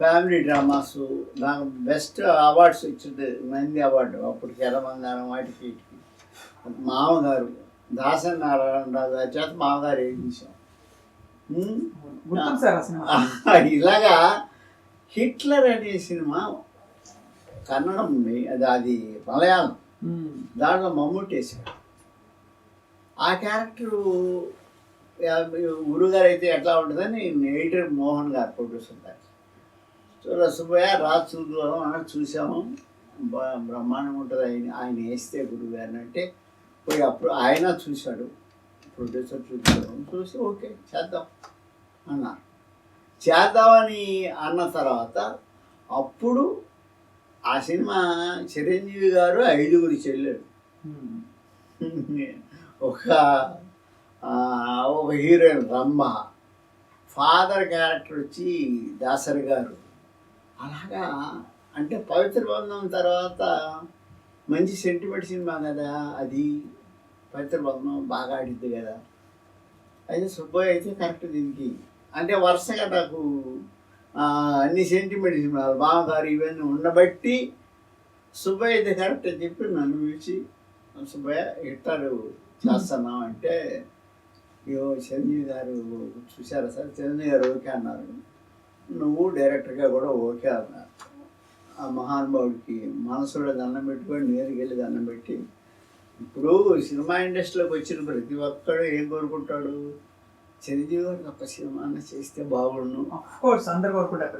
ఫ్యామిలీ డ్రామాస్ నాకు బెస్ట్ అవార్డ్స్ వచ్చింది, నంది అవార్డు. అప్పటికి ఎర్రబందారం వాటికి మామగారు దాసరి నారాయణరావు గారి చేత మామగారు వేయించాం. గుర్తుంది సార్ ఆ సినిమా. ఇలాగా హిట్లర్ అనే సినిమా కన్నడం ఉంది, అది మలయాళం. దాంట్లో మమ్మూటి వేశాడు. ఆ క్యారెక్టరు గురుగారు అయితే ఎట్లా ఉంటుందని ఎడిటర్ మోహన్ గారు ప్రొడ్యూసర్ గారు. సో రసభయ రాజు చూద్దాం అన్నట్టు చూసాము. బ్రహ్మాండంగా ఉంటుంది ఆయన వేస్తే గురుగారిని అంటే పోయి అప్పుడు ఆయన చూశాడు, ప్రొడ్యూసర్ చూసి ఓకే చేద్దాం అన్నారు. చేద్దామని అన్న తర్వాత అప్పుడు ఆ సినిమా చిరంజీవి గారు 5 చెల్లెలు, ఒక హీరోయిన్ రంభ, ఫాదర్ క్యారెక్టర్ వచ్చి దాసరి గారు. అలాగా అంటే పవిత్ర బంధం తర్వాత మంచి సెంటిమెంట్ సినిమా కదా అది. పవిత్ర బంధం బాగా ఆడిద్ది కదా. అయితే సుబ్బయ్య అయితే కరెక్ట్ దీనికి. అంటే వరుసగా నాకు అన్ని సెంటిమెంట్ సినిమాలు బావగారు ఇవన్నీ ఉండబట్టి సుబ్బయ్య అయితే కరెక్ట్ అని చెప్పి నన్ను పిలిచి సుబ్బయ్య హిట్లర్ చేస్తున్నాం అంటే, ఇగో చిరంజీవి గారు చూశారా సార్, చిరంజీవి గారు ఓకే అన్నారు, నువ్వు డైరెక్టర్గా కూడా ఓకే అన్నారు. ఆ మహానుభావుడికి మనసులో దండం పెట్టుకొని నేరుగా వెళ్ళి దండం పెట్టి, ఇప్పుడు సినిమా ఇండస్ట్రీలోకి వచ్చిన ప్రతి ఒక్కడు ఏం కోరుకుంటాడు, చిరంజీవి గారికి ఒక సినిమా చేస్తే బాగుండు. అందరు కోరుకుంటారు.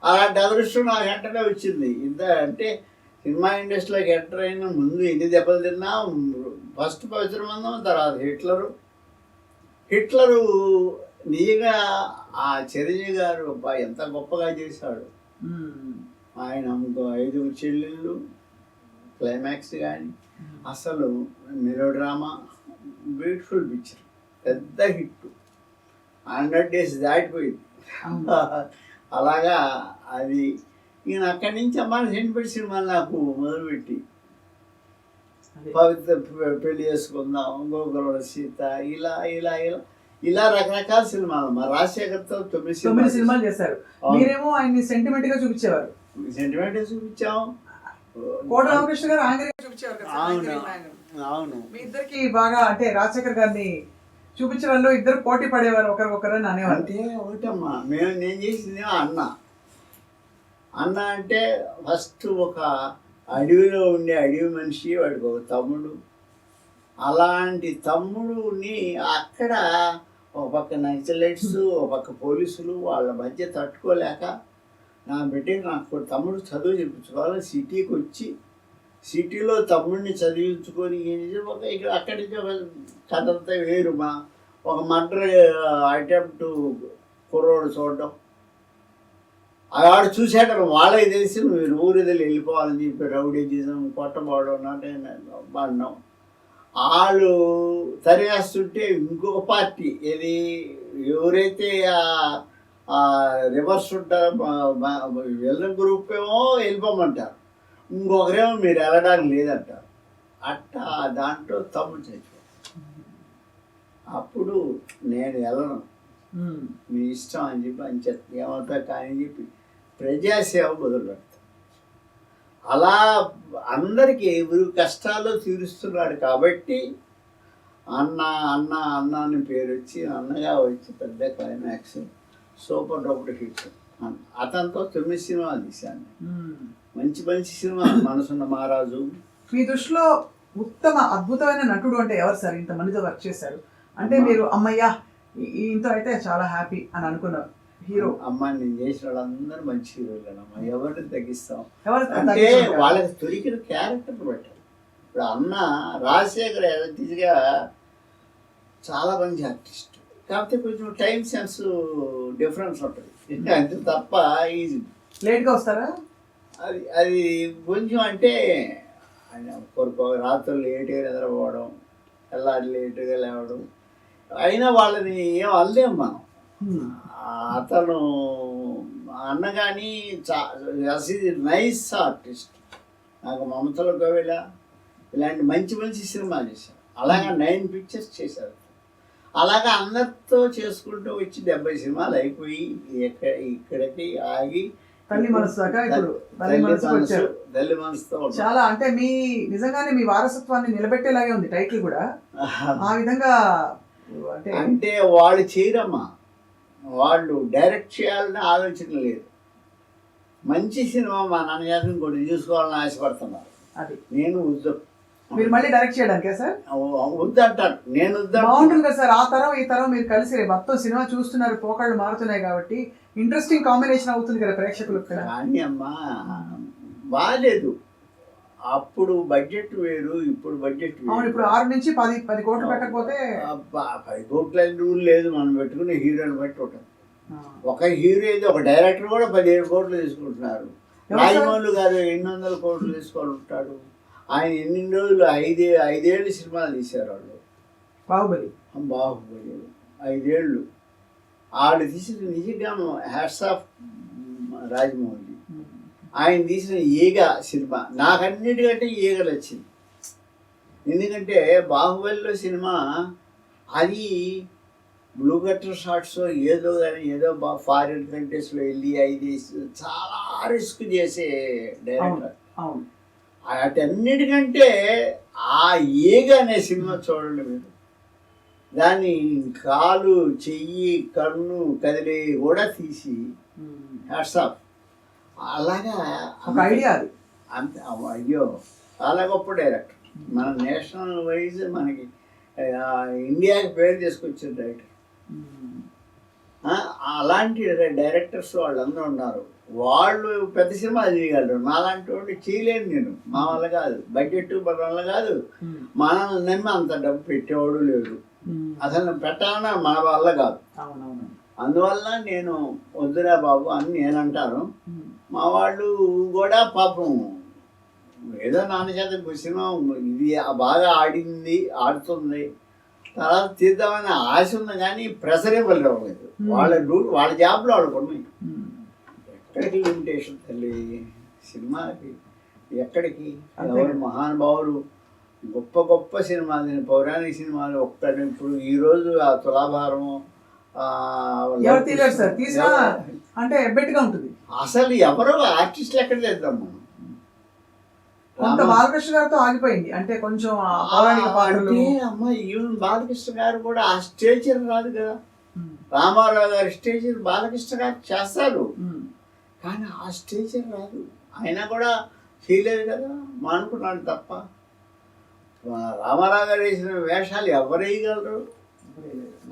అలాంటి అదృష్టం నాకు వెంటనే వచ్చింది. అంటే సినిమా ఇండస్ట్రీలోకి ఎంటర్ అయిన ముందు ఎన్ని దెబ్బలు తిన్నా, ఫస్ట్ పవిత్ర బంధం, తర్వాత హిట్లరు నిజంగా ఆ చిరంజీవి గారు ఎంత గొప్పగా చేశాడు. ఆయన 5 చెల్లెళ్ళు, క్లైమాక్స్ కానీ అసలు మెలోడ్రామా, బ్యూటిఫుల్ పిక్చర్, పెద్ద హిట్, 100 days దాటిపోయింది. అలాగా అది నేను అక్కడి నుంచి అమ్మ సెంటిమెంట్ సినిమాలు నాకు మొదలుపెట్టి పవిత్ర పెళ్లి చేసుకుందాం, గోకుల సీత, ఇలా ఇలా ఇలా ఇలా రకరకాల సినిమాలు. మా రాజశేఖర్తో 9 సినిమాలు చేశారు. మీరేమో ఆయన్ని సెంటిమెంట్ గా చూపించేవారు. సెంటిమెంట్ చూపించాం. కోట రామకృష్ణ గారు యాంగ్రీ చూపించేవారు. అవును. మీ ఇద్దరికి బాగా అంటే రాజశేఖర్ గారిని చూపించడంలో ఇద్దరు పోటీ పడేవారు ఒకరికొకరు అని అనేవారు. అంటే ఒకటమ్మా, నేను చేసింది అన్న అంటే ఫస్ట్ ఒక అడవిలో ఉండే అడవి మనిషి, వాడికి ఒక తమ్ముడు. అలాంటి తమ్ముడుని అక్కడ ఒక పక్క నక్సలైట్స్, ఒక పక్క పోలీసులు, వాళ్ళ మధ్య తట్టుకోలేక నా బిడ్డ నాకు తమ్ముడు చదువు చెప్పించుకోవాలి, సిటీకి వచ్చి సిటీలో తమ్ముడిని చదివించుకొని ఒక ఇక్కడ అక్కడి నుంచి ఒక కథంతా వేరు. ఒక మర్డర్ అటెంప్ట్ కుర్రోడు చూడడం, ఆడు చూసేటప్పుడు వాళ్ళకి తెలిసి మీరు ఊరి వెళ్ళిపోవాలని చెప్పి రౌడీజం కొట్టబోవడం పడినాం. వాళ్ళు తరివేస్తుంటే ఇంకొక పార్టీ ఏది ఎవరైతే రివర్స్ ఉంటారో వెళ్ళిన గ్రూప్ ఏమో వెళ్ళిపోమంటారు, ఇంకొకరేమో మీరు వెళ్ళడానికి లేదంటారు. అట్టా దాంట్లో తమ్ముడు చచ్చిపోతారు. అప్పుడు నేను వెళ్ళను, మీ ఇష్టం అని చెప్పి అని చెప్పి ఏమవుతా కానీ చెప్పి ప్రజాసేవ మొదలు పెడతాను. అలా అందరికీ ఎవరి కష్టాలు తీరుస్తున్నాడు కాబట్టి అన్న అన్న అన్న అని పేరు వచ్చి అన్నగా వచ్చి పెద్ద క్లైమాక్స్, సూపర్ డూపర్ హిట్. అతనితో 9 సినిమాలు తీశాను, మంచి మంచి సినిమా. మనసున్న మహారాజు. మీ దృష్టిలో ఉత్తమ అద్భుతమైన నటుడు అంటే ఎవరు సార్? ఇంతమందితో వర్క్ చేశారు అంటే మీరు అమ్మయ్యా ఈయనతో అయితే చాలా హ్యాపీ అని అనుకున్నారు హీరో? అమ్మ నేను చేసిన వాళ్ళందరూ మంచి హీరోలేనమ్మా, ఎవరిని తగ్గిస్తాం అంటే వాళ్ళకి దొరికిన క్యారెక్టర్ పెట్టారు. ఇప్పుడు అన్న రాజశేఖర్ యాక్టివ్గా చాలా మంచి ఆర్టిస్ట్, కాకపోతే కొంచెం టైం సెన్స్ డిఫరెన్స్ ఉంటుంది అంతే తప్ప. ఈజీ లేట్గా వస్తారా? అది కొంచెం అంటే రాత్రులు లేట్గా నిద్రపోవడం, తెల్లారి లేటుగా లేవడం, అయినా వాళ్ళని ఏం అనలేం మనం. అతను అన్న కానీ నైస్ ఆర్టిస్ట్. నాకు మమతలో గోవిల ఇలాంటి మంచి మంచి సినిమాలు చేశారు. అలాగా 9 pictures చేశారు. అలాగా అందరితో చేసుకుంటూ వచ్చి 70 సినిమాలు అయిపోయి ఇక్కడికి ఆగి తల్లి మనసు దాకా ఇప్పుడు తల్లి మనసుతో చాలా అంటే మీ నిజంగానే మీ వారసత్వాన్ని నిలబెట్టేలాగే ఉంది టైటిల్ కూడా. ఆ విధంగా అంటే అంటే వాళ్ళు చేయరమ్మా, వాళ్ళు డైరెక్ట్ చేయాలని ఆలోచన లేదు. మంచి సినిమా మా నాన్నగారిని ఇంకోటి చూసుకోవాలని ఆశపడుతున్నారు. అది నేను వద్దు, మీరు మళ్ళీ డైరెక్ట్ చేయడానికే సార్? వద్దంటాను, నేను వద్దాను. బాగుంటుంది కదా సార్, ఆ తరం ఈ తరం మీరు కలిసి మొత్తం సినిమా చూస్తున్నారు, పోకళ్ళు మారుతున్నాయి కాబట్టి ఇంట్రెస్టింగ్ కాంబినేషన్ అవుతుంది కదా ప్రేక్షకులకు కూడా. కానీ అమ్మా బాగాలేదు, అప్పుడు బడ్జెట్ వేరు, ఇప్పుడు బడ్జెట్ అవును, వేరు. ఇప్పుడు 6 నుంచి 10 కోట్లు పెట్టకపోతే 10 కోట్ల రూల్ లేదు, మనం పెట్టుకునే హీరోని బట్టి ఉంటుంది. ఒక హీరో అయితే ఒక డైరెక్టర్ కూడా 15 కోట్లు తీసుకుంటున్నారు. రాజమౌళి గారు 800 కోట్లు తీసుకొని ఉంటాడు. ఆయన ఎన్ని రోజులు 5 ఏళ్ళు సినిమాలు తీశారు వాళ్ళు. బాహుబలి 5 ఏళ్ళు ఆడు తీసిన నిజంగా హ్యాట్స్ ఆఫ్ రాజమౌళి. ఆయన తీసిన ఈగ సినిమా నాకన్నిటికంటే ఈగలు వచ్చింది. ఎందుకంటే బాహుబలిలో సినిమా అది బ్లూ కటర్ షాట్స్ ఏదో కానీ ఏదో ఫారిన్ కంట్రీస్లో వెళ్ళి అది చాలా రిస్క్ చేసే డైరెక్టర్. అవును, వాటన్నిటికంటే ఆ ఈగ అనే సినిమా చూడండి మీరు. దాన్ని కాలు, చెయ్యి, కన్ను కదిలే కూడా తీసి హ్యాట్స్ ఆఫ్. అలాగా ఒక ఐడియా అది. అంతే, అయ్యో చాలా గొప్ప డైరెక్టర్. మన నేషనల్ వైజ్ మనకి ఇండియాకి పేరు తీసుకొచ్చిన డైరెక్టర్. అలాంటి డైరెక్టర్స్ వాళ్ళందరూ ఉన్నారు. వాళ్ళు పెద్ద సినిమాలు చేయగలరు, నాలాంటి వాడిని చేయలేను నేను. మా వల్ల కాదు, బడ్జెట్ మన వల్ల కాదు. మనల్ని నమ్మి అంత డబ్బు పెట్టేవాడు లేడు, అసలు పెట్టాలన్నా మన వల్ల కాదు. అందువల్ల నేను వద్దురా బాబు అని నేను అంటాను. మా వాళ్ళు కూడా పాపం ఏదో నాన్న చేత సినిమా ఇది బాగా ఆడుతుంది, తర్వాత తీద్దామని ఆశ ఉంది, కానీ ప్రెషర్ ఇవ్వలేదు. వాళ్ళ జాబ్లో ఆడుకున్నాయి. ఎక్కడికి లిమిటేషన్ తల్లి సినిమాకి, ఎక్కడికి? ఎవరు మహానుభావులు గొప్ప గొప్ప సినిమాలు, పౌరాణిక సినిమాలు ఒక్కటి. ఇప్పుడు ఈరోజు ఆ తులాభారము అంటే ఎబ్బెట్టుగా ఉంటుంది. అసలు ఎవరో ఆర్టిస్టులు ఎక్కడ చేద్దాం మనం. కొంత బాలకృష్ణ గారితో ఆగిపోయింది, అంటే కొంచెం పౌరాణిక పాటలు. అమ్మ ఈవెన్ బాలకృష్ణ గారు కూడా ఆ స్టేచర్ రాదు కదా. రామారావు గారి స్టేచర్ బాలకృష్ణ గారు చేస్తారు, కానీ ఆ స్టేచర్ రాదు. అయినా కూడా చేయలేదు కదా, మానుకున్నాడు తప్ప. రామారావు గారు వేసిన వేషాలు ఎవరు వేయగలరు?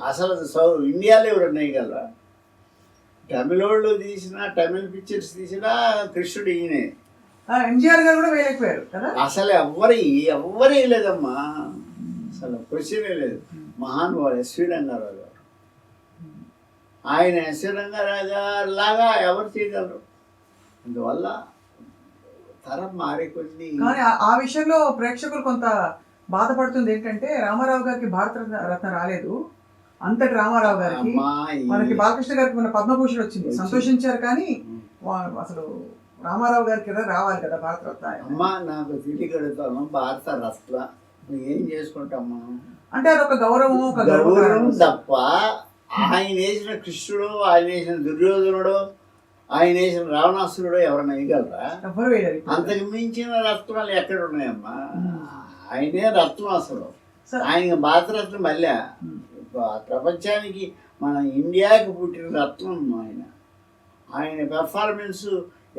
అసలు ఇండియాలో ఎవరు వేయగలరా? తమిళోళ్ళు తీసిన తమిళ్ పిక్చర్స్ తీసినా కృష్ణుడు ఈయనే. ఎంజీఆర్ గారు కూడా వేయలేకపోయారు కదా. అసలు ఎవ్వరు వేయలేదమ్మా, అసలు క్వశ్చనే లేదు. మహానుభావుడు ఎస్వి రంగారావు గారు, ఆయన ఎస్వి రంగారావు గారు లాగా ఎవరు చేయగలరు? అందువల్ల తరం మారే కొద్ది. కానీ ఆ విషయంలో ప్రేక్షకులు కొంత బాధపడుతుంది. ఏంటంటే రామారావు గారికి భారత రత్న రాలేదు, అంతటి రామారావు గారికి. మనకి బాలకృష్ణ గారికి మన పద్మభూషణ్ వచ్చింది, సంతోషించారు. కానీ అసలు రామారావు గారికి రావాలి కదా భారత రత్న. అమ్మా నాకు తెలియగలుగుతాను, భారత రత్న ఏం చేసుకుంటాం మనం? అంటే అదొక గౌరవం, ఒక గౌరవం తప్ప. ఆయన వేసిన కృష్ణుడు, ఆయన వేసిన దుర్యోధనుడు, ఆయన వేసిన రావణాసురుడు ఎవరైనా వేయగలరా? ఎవరు వేయలేరు. అంతకు మించిన రత్నాలు ఎక్కడ ఉన్నాయమ్మా? ఆయనే రత్నం అసలు. ఆయన భారతరత్నం మళ్ళీ ప్రపంచానికి మన ఇండియాకి పుట్టిన రత్నం ఆయన. ఆయన పెర్ఫార్మెన్స్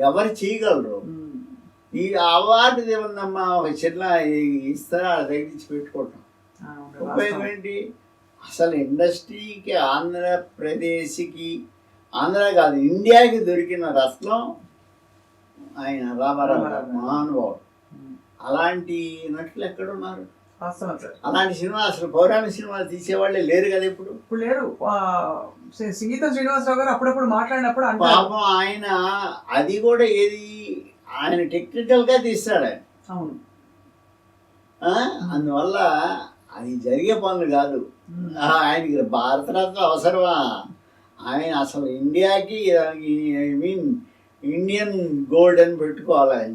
ఎవరు చేయగలరు? ఈ అవార్డు ఏముందమ్మా, ఒక చిన్న ఇస్తారా తగ్గించి పెట్టుకుంటాం, ఉపయోగం ఏంటి? అసలు ఇండస్ట్రీకి, ఆంధ్రప్రదేశ్కి, ఆంధ్ర కాదు ఇండియాకి దొరికిన రత్నం ఆయన రామారావు గారు, మహానుభావుడు. అలాంటి నటులు ఎక్కడున్నారు? అలాంటి సినిమా అసలు పౌరాణిక సినిమాలు తీసేవాళ్ళే లేరు కదా ఇప్పుడు. లేరు. సంగీతం శ్రీనివాసరావు గారు అప్పుడప్పుడు మాట్లాడినప్పుడు పాపం ఆయన అది కూడా ఏది ఆయన టెక్నికల్ గా తీస్తాడు ఆయన. అవును. అందువల్ల అది జరిగే పనులు కాదు. ఆయనకి భారతరత్న అవసరమా? ఆయన అసలు ఇండియాకి ఐ మీన్ ఇండియన్ గోల్డ్ అని పెట్టుకోవాలి ఆయన.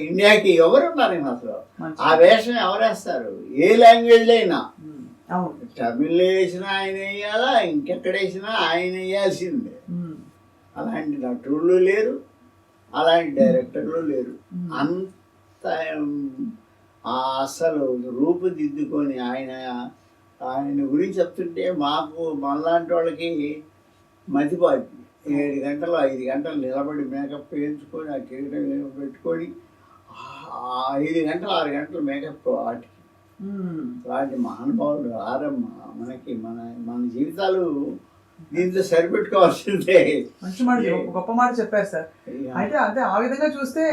ఇండియాకి ఎవరున్నారు అసలు? ఆ వేషం ఎవరేస్తారు? ఏ లాంగ్వేజ్లో అయినా. తమిళ్ వేసినా ఆయన వేయాలా, ఇంకెక్కడ వేసినా ఆయన వేయాల్సిందే. అలాంటి నటులు లేరు, అలాంటి డైరెక్టర్లు లేరు. అంత అసలు రూపుదిద్దుకొని ఆయన ఆయన గురించి చెప్తుంటే మాకు మనలాంటి వాళ్ళకి మతిపోతుంది. 7 గంటలు 5 గంటలు నిలబడి మేకప్ వేయించుకొని ఆ కిరీటం పెట్టుకొని 5 గంటలు 6 గంటలు మేకప్ వాటికి అలాంటి మహానుభావులు రారమ్మా. మనకి మన జీవితాలు దీంతో సరిపెట్టుకోవాల్సిందే. మంచి మాట, గొప్ప మాట చెప్పారు సార్. అయితే అంటే ఆ విధంగా చూస్తే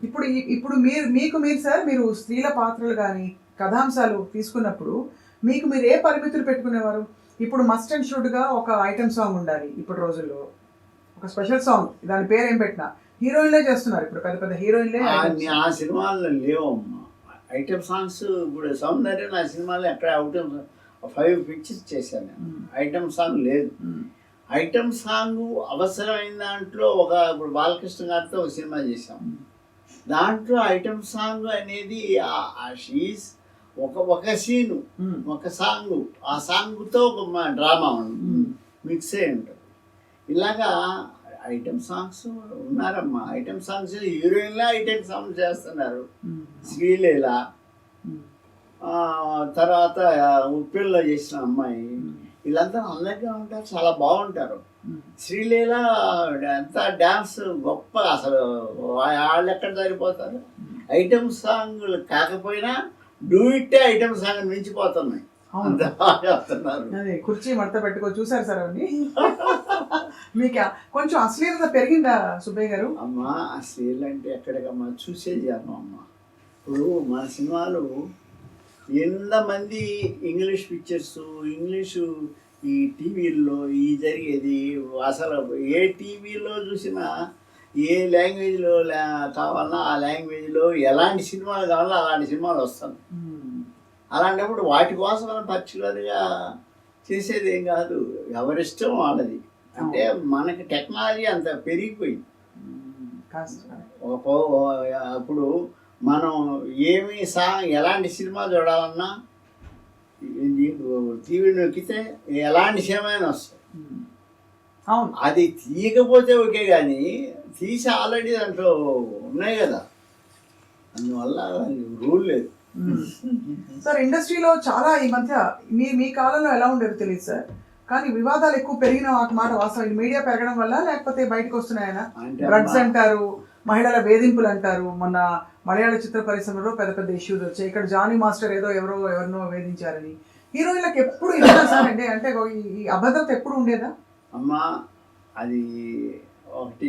ఇప్పుడు మీరు సార్, మీరు స్త్రీల పాత్రలు కానీ కథాంశాలు తీసుకున్నప్పుడు మీకు మీరు ఏ పరిమితులు పెట్టుకునేవారు? ఇప్పుడు మస్ట్ అండ్ షుడ్గా ఒక ఐటమ్ సాంగ్ ఉండాలి. ఇప్పుడు రోజుల్లో ఒక స్పెషల్ సాంగ్, దాని పేరు ఏం పెట్టినా హీరోయిన్లే చేస్తున్నారు. ఇప్పుడు పెద్ద పెద్ద హీరోయిన్లే. ఆ సినిమాల్లో లేవమ్మా ఐటమ్ సాంగ్స్. ఇప్పుడు సౌందర్య నా సినిమాలో ఎక్కడ ఐటమ్ 5 పిక్చర్స్ చేశాను నేను. ఐటమ్ సాంగ్ లేదు. ఐటమ్ సాంగ్ అవసరమైన దాంట్లో ఇప్పుడు బాలకృష్ణ గారితో ఒక సినిమా చేశాం. దాంట్లో ఐటమ్ సాంగ్ అనేది షీస్ ఒక సీను, ఒక సాంగ్, ఆ సాంగ్తో ఒక డ్రామా మిక్స్ అయి ఉంటుంది. ఇలాగా ఐటమ్ సాంగ్స్ ఉన్నారమ్మా. ఐటమ్ సాంగ్స్ హీరోయిన్లా ఐటమ్ సాంగ్స్ చేస్తున్నారు. శ్రీలీల, తర్వాత ఉప్పిల్లో చేసిన అమ్మాయి, వీళ్ళంతా అందంగా ఉంటారు, చాలా బాగుంటారు. శ్రీలీల ఎంత డ్యాన్స్ గొప్ప, అసలు వాళ్ళు ఎక్కడ సరిపోతారు. ఐటమ్ సాంగ్లు కాకపోయినా డూయిట్టే ఐటమ్ సాంగ్ మించిపోతున్నాయి. అంత బాగా చేస్తున్నారు. కుర్చీ మడత పెట్టుకో చూసారు సార్ అవన్నీ. మీకు కొంచెం అశ్లీలత పెరిగిందా సుబ్బయ్య గారు? అమ్మా అశ్లీల అంటే ఎక్కడికమ్మా, చూసేది అమ్మా. ఇప్పుడు మన సినిమాలు ఎంతమంది ఇంగ్లీష్ పిక్చర్స్, ఇంగ్లీషు ఈ టీవీల్లో ఈ జరిగేది, అసలు ఏ టీవీలో చూసినా ఏ లాంగ్వేజ్లో కావాలన్నా ఆ లాంగ్వేజ్లో ఎలాంటి సినిమాలు కావాలన్నా అలాంటి సినిమాలు వస్తాయి. అలాంటప్పుడు వాటి కోసం పర్టికులర్గా చేసేది ఏం కాదు, ఎవరిష్టం వాళ్ళది. అంటే మనకి టెక్నాలజీ అంత పెరిగిపోయింది. అప్పుడు మనం ఎలాంటి సినిమా చూడాలన్నా టీవీ నొక్కితే ఎలాంటి సినిమా అయినా వస్తుంది. అది తీయకపోతే ఓకే, కానీ తీసి ఆల్రెడీ దాంట్లో ఉన్నాయి కదా, అందువల్ల రూల్ లేదు. సార్ ఇండస్ట్రీలో చాలా ఈ మధ్య మీ కాలంలో ఎలా ఉండేది తెలియదు సార్, కానీ వివాదాలు ఎక్కువ పెరిగిన మాట వాస్తవం. మీడియా పెరగడం వల్ల లేకపోతే బయటకు వస్తున్నాయనా? డ్రగ్స్ అంటారు, మహిళల వేధింపులు అంటారు. మొన్న మలయాళ చిత్ర పరిశ్రమలో పెద్ద పెద్ద ఇష్యూస్ వచ్చాయి. ఇక్కడ జానీ మాస్టర్ ఎవరినో వేధించారని. హీరోయిన్లకు ఎప్పుడు ఇలా సార్ అంటే ఈ అభద్రత ఎప్పుడు ఉండేదా? అమ్మా అది ఒకటి,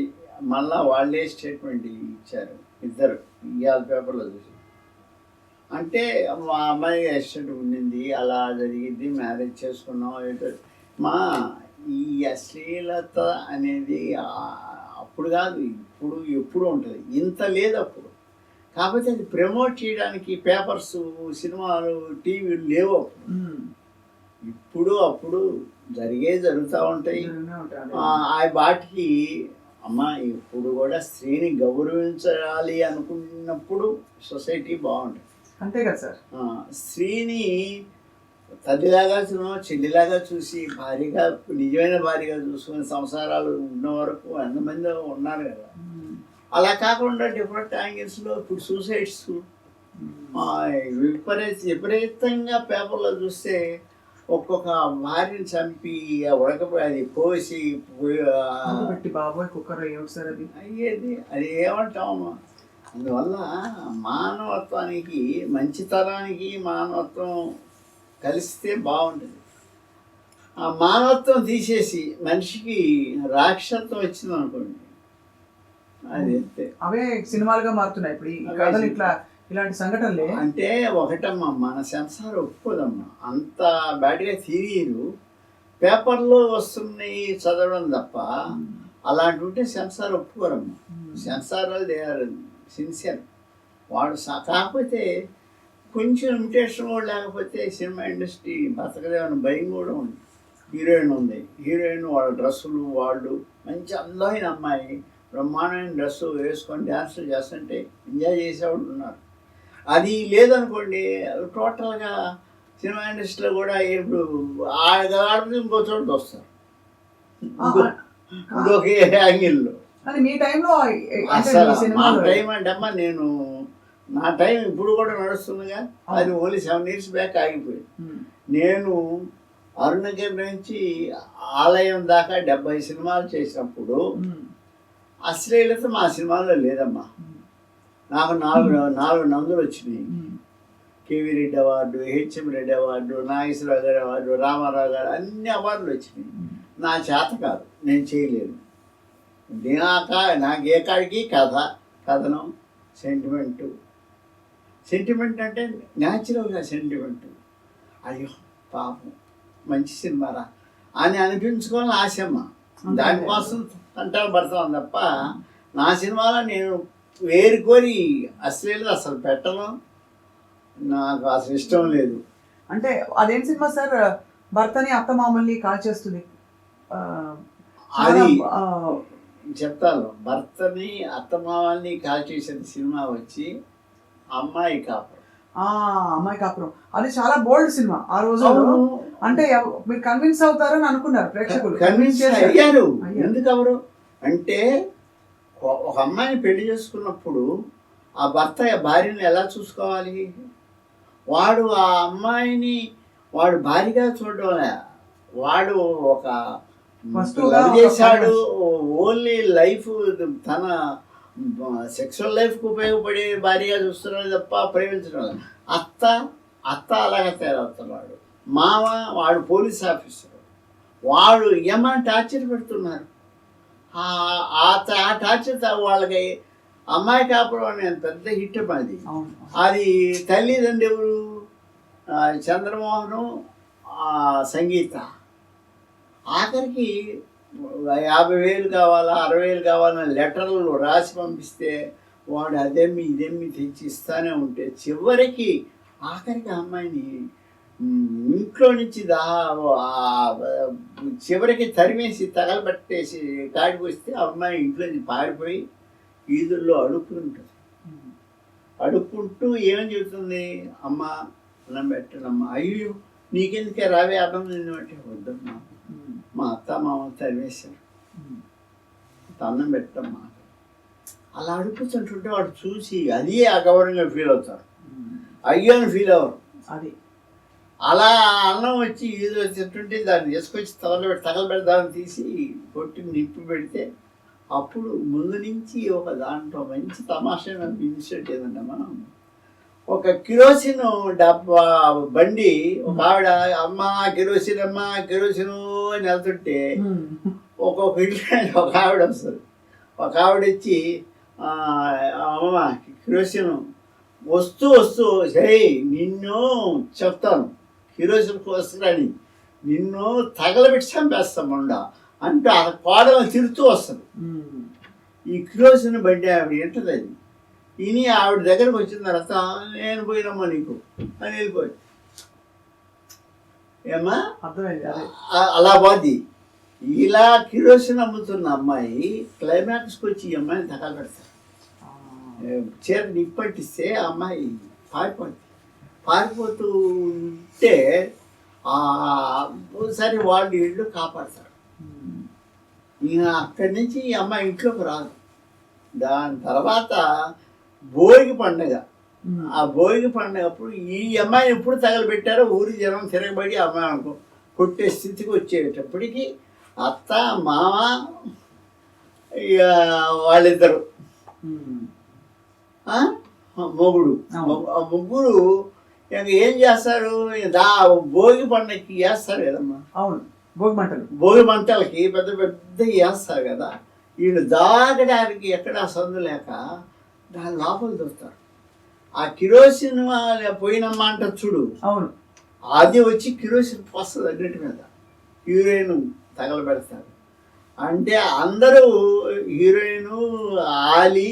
మళ్ళా వాళ్ళే స్టేట్మెంట్ ఇచ్చారు ఇద్దరు, ఇవాళ పేపర్లో చూసి. అంటే మా అమ్మాయి యాక్సిడెంట్ ఉండింది, అలా జరిగింది, మ్యారేజ్ చేసుకున్నాం. ఈ అశ్లీలత అనేది అప్పుడు కాదు, ఎప్పుడు ఉంటుంది. ఇంత లేదు అప్పుడు. కాకపోతే అది ప్రమోట్ చేయడానికి పేపర్స్, సినిమాలు, టీవీలు లేవు అప్పుడు. అప్పుడు జరుగుతూ ఉంటాయి. ఆ వాటికి అమ్మ ఇప్పుడు కూడా స్త్రీని గౌరవించాలి అనుకున్నప్పుడు సొసైటీ బాగుంటుంది. అంతే కదా సార్. స్త్రీని తల్లిలాగా చెల్లిలాగా చూసి భార్యగా, నిజమైన భార్యగా చూసుకునే సంసారాలు ఉన్న వరకు ఎంతమంది ఉన్నారు కదా. అలా కాకుండా డిఫరెంట్ యాంగిల్స్లో ఇప్పుడు సూసైడ్స్ విపరీతంగా పేపర్లో చూస్తే ఒక్కొక్క భార్యని చంపి ఉడకపోయి అది కోసి బాబోయ్ కుక్కర్ ఏమిటి సార్ అది అయ్యేది. అది ఏమంటాము. అందువల్ల మానవత్వానికి, మంచితనానికి మానవత్వం కలిస్తే బాగుంటుంది. ఆ మానవత్వం తీసేసి మనిషికి రాక్షసత్వం వచ్చింది అనుకోండి, అది అంతే. అవే సినిమాలుగా మారుతున్నాయి ఇప్పుడు ఈ కథలు. ఇలాంటి సంఘటనలే అంటే ఒకటమ్మా, మన సెన్సార్ ఒప్పుకోదమ్మా. అంత బ్యాడ్గా తీరియరు, పేపర్లో వస్తున్నాయి చదవడం తప్ప. అలాంటి ఉంటే సెన్సార్ ఒప్పుకోరమ్మా. Censor they are sincere. వాడు కాకపోతే కొంచెం ఇమిటేషన్ కూడా లేకపోతే సినిమా ఇండస్ట్రీ బతకదేమని భయం కూడా ఉంది. హీరోయిన్ వాళ్ళ డ్రెస్సులు, వాళ్ళు మంచి అందమైన అమ్మాయి బ్రహ్మాండమైన డ్రెస్సు వేసుకొని డ్యాన్సులు చేస్తుంటే ఎంజాయ్ చేసేవాళ్ళు ఉన్నారు. అది లేదనుకోండి, టోటల్గా సినిమా ఇండస్ట్రీలో కూడా ఇప్పుడు ఆడది ఇంకో చోటు వస్తారు, ఇంకొక యాంగిల్లో. మీ టైంలో అసలు మా టైం అంటే అమ్మా, నా టైం ఇప్పుడు కూడా నడుస్తుందిగా. అది ఓన్లీ 7 years బ్యాక్ ఆగిపోయింది. నేను అరుణగిరి నుంచి ఆలయం దాకా 70 సినిమాలు చేసినప్పుడు అశ్లీలత మా సినిమాలో లేదమ్మా. నాకు నాలుగు నందులు వచ్చినాయి. KV Reddy award, HM Reddy award, Nageswara Rao గారి అవార్డు, రామారావు గారు, అన్ని అవార్డులు వచ్చినాయి. నా చేత కాదు, నేను చేయలేను. నాకు ఏ కాడికి కథనం, సెంటిమెంట్ అంటే న్యాచురల్గా సెంటిమెంట్. అయ్యో పాపం మంచి సినిమారా అని అనిపించుకోవాలని ఆశమ్మ. దానికోసం తంటాలు పడతాను తప్ప నా సినిమాలో నేను వేరుకొని అశ్లీలత అసలు పెట్టను. నాకు అసలు ఇష్టం లేదు. అంటే అదేం సినిమా సార్? భర్తని అత్తమామల్ని కాల్ చేస్తుంది. అది చెప్తాను. భర్తని అత్తమామల్ని కాల్ చేసిన సినిమా వచ్చి అమ్మాయి కాపురం. అమ్మాయి కాపురం అది చాలా బోల్డ్ సినిమా ఆ రోజు. అంటే మీరు కన్విన్స్ అవుతారని అనుకున్నారు ప్రేక్షకులు? కన్విన్స్ అయ్యారు. ఎందుకు అవరు అంటే ఒక అమ్మాయిని పెళ్లి చేసుకున్నప్పుడు ఆ భర్త భార్యను ఎలా చూసుకోవాలి? వాడు ఆ అమ్మాయిని వాడు భార్యగా చూడడం, వాడు ఒక చేశాడు. ఓన్లీ లైఫ్ తన సెక్సువల్ లైఫ్కి ఉపయోగపడే భార్యగా చూస్తున్నాడు తప్ప ప్రేమించడం. అత్త అలాగే తయారవుతున్నాడు. మామ వాడు పోలీస్ ఆఫీసర్, వాడు ఏమని టార్చర్ పెడుతున్నారు. ఆ టార్చర్ వాళ్ళకి అమ్మాయి కాపురం అనే పెద్ద హిట్ అది. అది తల్లిదండ్రులు ఎవరు? చంద్రమోహను, సంగీత. ఆఖరికి 50,000 కావాలా 60,000 కావాలని లెటర్లు రాసి పంపిస్తే వాడు అదేమి ఇదేమి తెచ్చి ఇస్తానే ఉంటే చివరికి ఆఖరికి అమ్మాయిని ఇంట్లో నుంచి చివరికి తరిమేసి తగలబెట్టేసి కాడికి వస్తే అమ్మాయి ఇంట్లో నుంచి పారిపోయి వీధుల్లో అడుక్కుంటుంది. అడుక్కుంటూ ఏమని చెబుతుంది? అమ్మ అన్నం పెట్టనమ్మా. అయ్యో నీకెందుకే రావే అన్నం తినమంటే వద్దమ్మా, మా అత్త మామ తరిమేశారు, అన్నం పెట్టమ్మా. అలా అడుగుతుంటుంటే వాడు చూసి అదే అగౌరవంగా ఫీల్ అవుతారు, అయ్యో అని ఫీల్ అవ్వరు. అది అలా అన్నం వచ్చి ఏదో తింటుంటే దాన్ని తీసుకొచ్చి తగలబెడదాన్ని తీసి కొట్టి నిప్పి పెడితే అప్పుడు ముందు నుంచి ఒక దాంట్లో మంచి తమాషా ఇన్సిడెంట్ ఏదంటే, మనం ఒక కిరోసిన్ డబ్బా బండి ఒక ఆవిడ అమ్మ కిరోసిన్ అమ్మ కిరోసిన్ అని వెళ్తుంటే ఒక్కొక్క ఇంట్లో ఒక ఆవిడ వస్తుంది. ఒక ఆవిడ వచ్చి అమ్మ కిరోసిన్ వస్తూ సరే నిన్ను చెప్తాను కిరోసిన్ వస్తుందని నిన్ను తగలబెట్టి చంపేస్తామండ అంటే ఆ కోడలను తిరుగుతూ వస్తుంది. ఈ కిరోసిన్ బండి ఆవిడ ఏంటది అది ఇని ఆవిడ దగ్గరకు వచ్చిన తర్వాత నేను పోయినమ్మా నీకు అని వెళ్ళిపోయి ఏమ్మా అర్థమైంది. అలా పోద్ది. ఇలా కిరోసిన్ అమ్ముతున్న అమ్మాయి క్లైమాక్స్కి వచ్చి ఈ అమ్మాయిని తగలబెడతారు. చీర నిప్పట్టిస్తే ఆ అమ్మాయి పారిపోతూ ఉంటే సరే వాళ్ళు ఇళ్ళు కాపాడతారు. ఇక అక్కడి నుంచి ఈ అమ్మాయి ఇంట్లోకి రాదు. దాని తర్వాత భోగి పండగ, ఆ భోగి పండగప్పుడు ఈ అమ్మాయిని ఎప్పుడు తగలబెట్టారో ఊరి జనం తిరగబడి అమ్మాయి అనుకో కొట్టే స్థితికి వచ్చేటప్పటికి అత్త మామ వాళ్ళిద్దరు మొగుడు ముగ్గురు ఏం చేస్తారు? భోగి పండగకి వేస్తారు కదమ్మా. అవును, భోగి మంటలకి పెద్ద పెద్ద వేస్తారు కదా. వీళ్ళు దాగడానికి ఎక్కడా సందు లేక దాని లోపల దొరుకుతారు. ఆ కిరోసిన్ పోయినమ్మా అంట చూడు, అవును, అది వచ్చి కిరోసిన్ పోస్తుంది అన్నిటి మీద. హీరోయిన్ తగలబెడతారు. అంటే అందరూ హీరోయిన్ ఆలి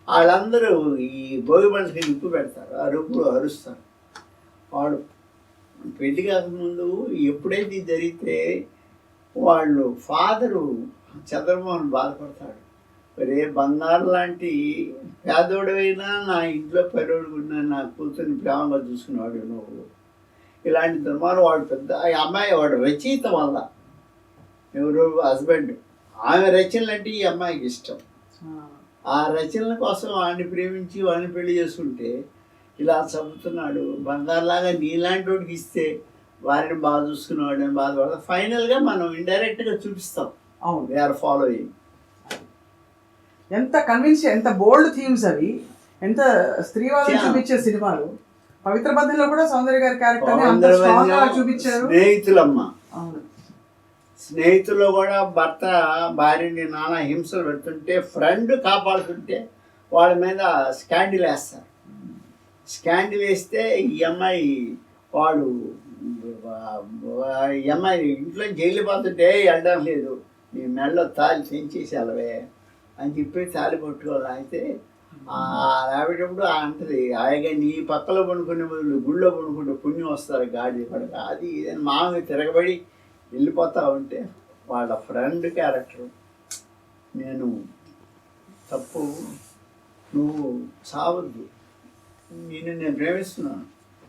వాళ్ళందరూ ఈ భోగి మంటకి నిప్పు పెడతారు, అరుస్తారు. వాడు పెళ్లి కాకముందు ఎప్పుడైతే జరిగితే వాళ్ళు ఫాదరు చంద్రమోహన్ బాధపడతాడు. రే బంగారు లాంటి పేదోడైనా నా ఇంట్లో పెరడుకున్న నా కూతుర్ని ప్రేమగా చూసుకునేవాడు నువ్వు. ఇలాంటి దుర్మార్గం వాడు పెద్ద అమ్మాయి వాడు రచయిత వల్ల ఎవరు హస్బెండ్ ఆమె రచనలు అంటే ఈ అమ్మాయికి ఇష్టం. ఆ రచనల కోసం వాడిని ప్రేమించి వాడిని పెళ్లి చేసుకుంటే ఇలా చదువుతున్నాడు. బంగారులాగా నీలాంటి వాడికి ఇస్తే వారిని బాగా చూసుకునేవాడిని బాధపడతా. ఫైనల్గా మనం ఇండైరెక్ట్గా చూపిస్తాం. అవును. They are following. ఎంత కన్విన్స్, ఎంత బోల్డ్ థీమ్స్ అవి, ఎంత స్త్రీవాదం Yeah. చూపించే సినిమాలు. పవిత్ర బంధంలో కూడా సౌందర్య గారి క్యారెక్టర్ అంత స్ట్రాంగ్ గా చూపించారు. స్నేహితులమ్మ, అవును. స్నేహితుల్లో కూడా భర్త భార్యని నానా హింసలు పెడుతుంటే ఫ్రెండ్ కాపాడుతుంటే వాళ్ళ మీద స్కాండిల్ వేస్తారు. స్కాండిల్ వేస్తే ఈ అమ్మాయి వాడు ఈ అమ్మాయి ఇంట్లో జైలు పోతుంటే వెళ్ళడం లేదు, నీ మెడలో తాళి తెంచేసి వెళ్ళవే అని చెప్పి తాళి పట్టుకోవాలి. అయితే రాబేటప్పుడు అంటది, హాయిగా నీ పక్కలో పడుకునే బదులు గుళ్ళో పడుకుంటే పుణ్యం వస్తారు గాడి పడక అది ఇదని మామూలుగా తిరగబడి వెళ్ళిపోతా ఉంటే వాళ్ళ ఫ్రెండ్ క్యారెక్టర్, నేను తప్పు, నువ్వు సావద్దు, నేను ప్రేమిస్తున్నాను,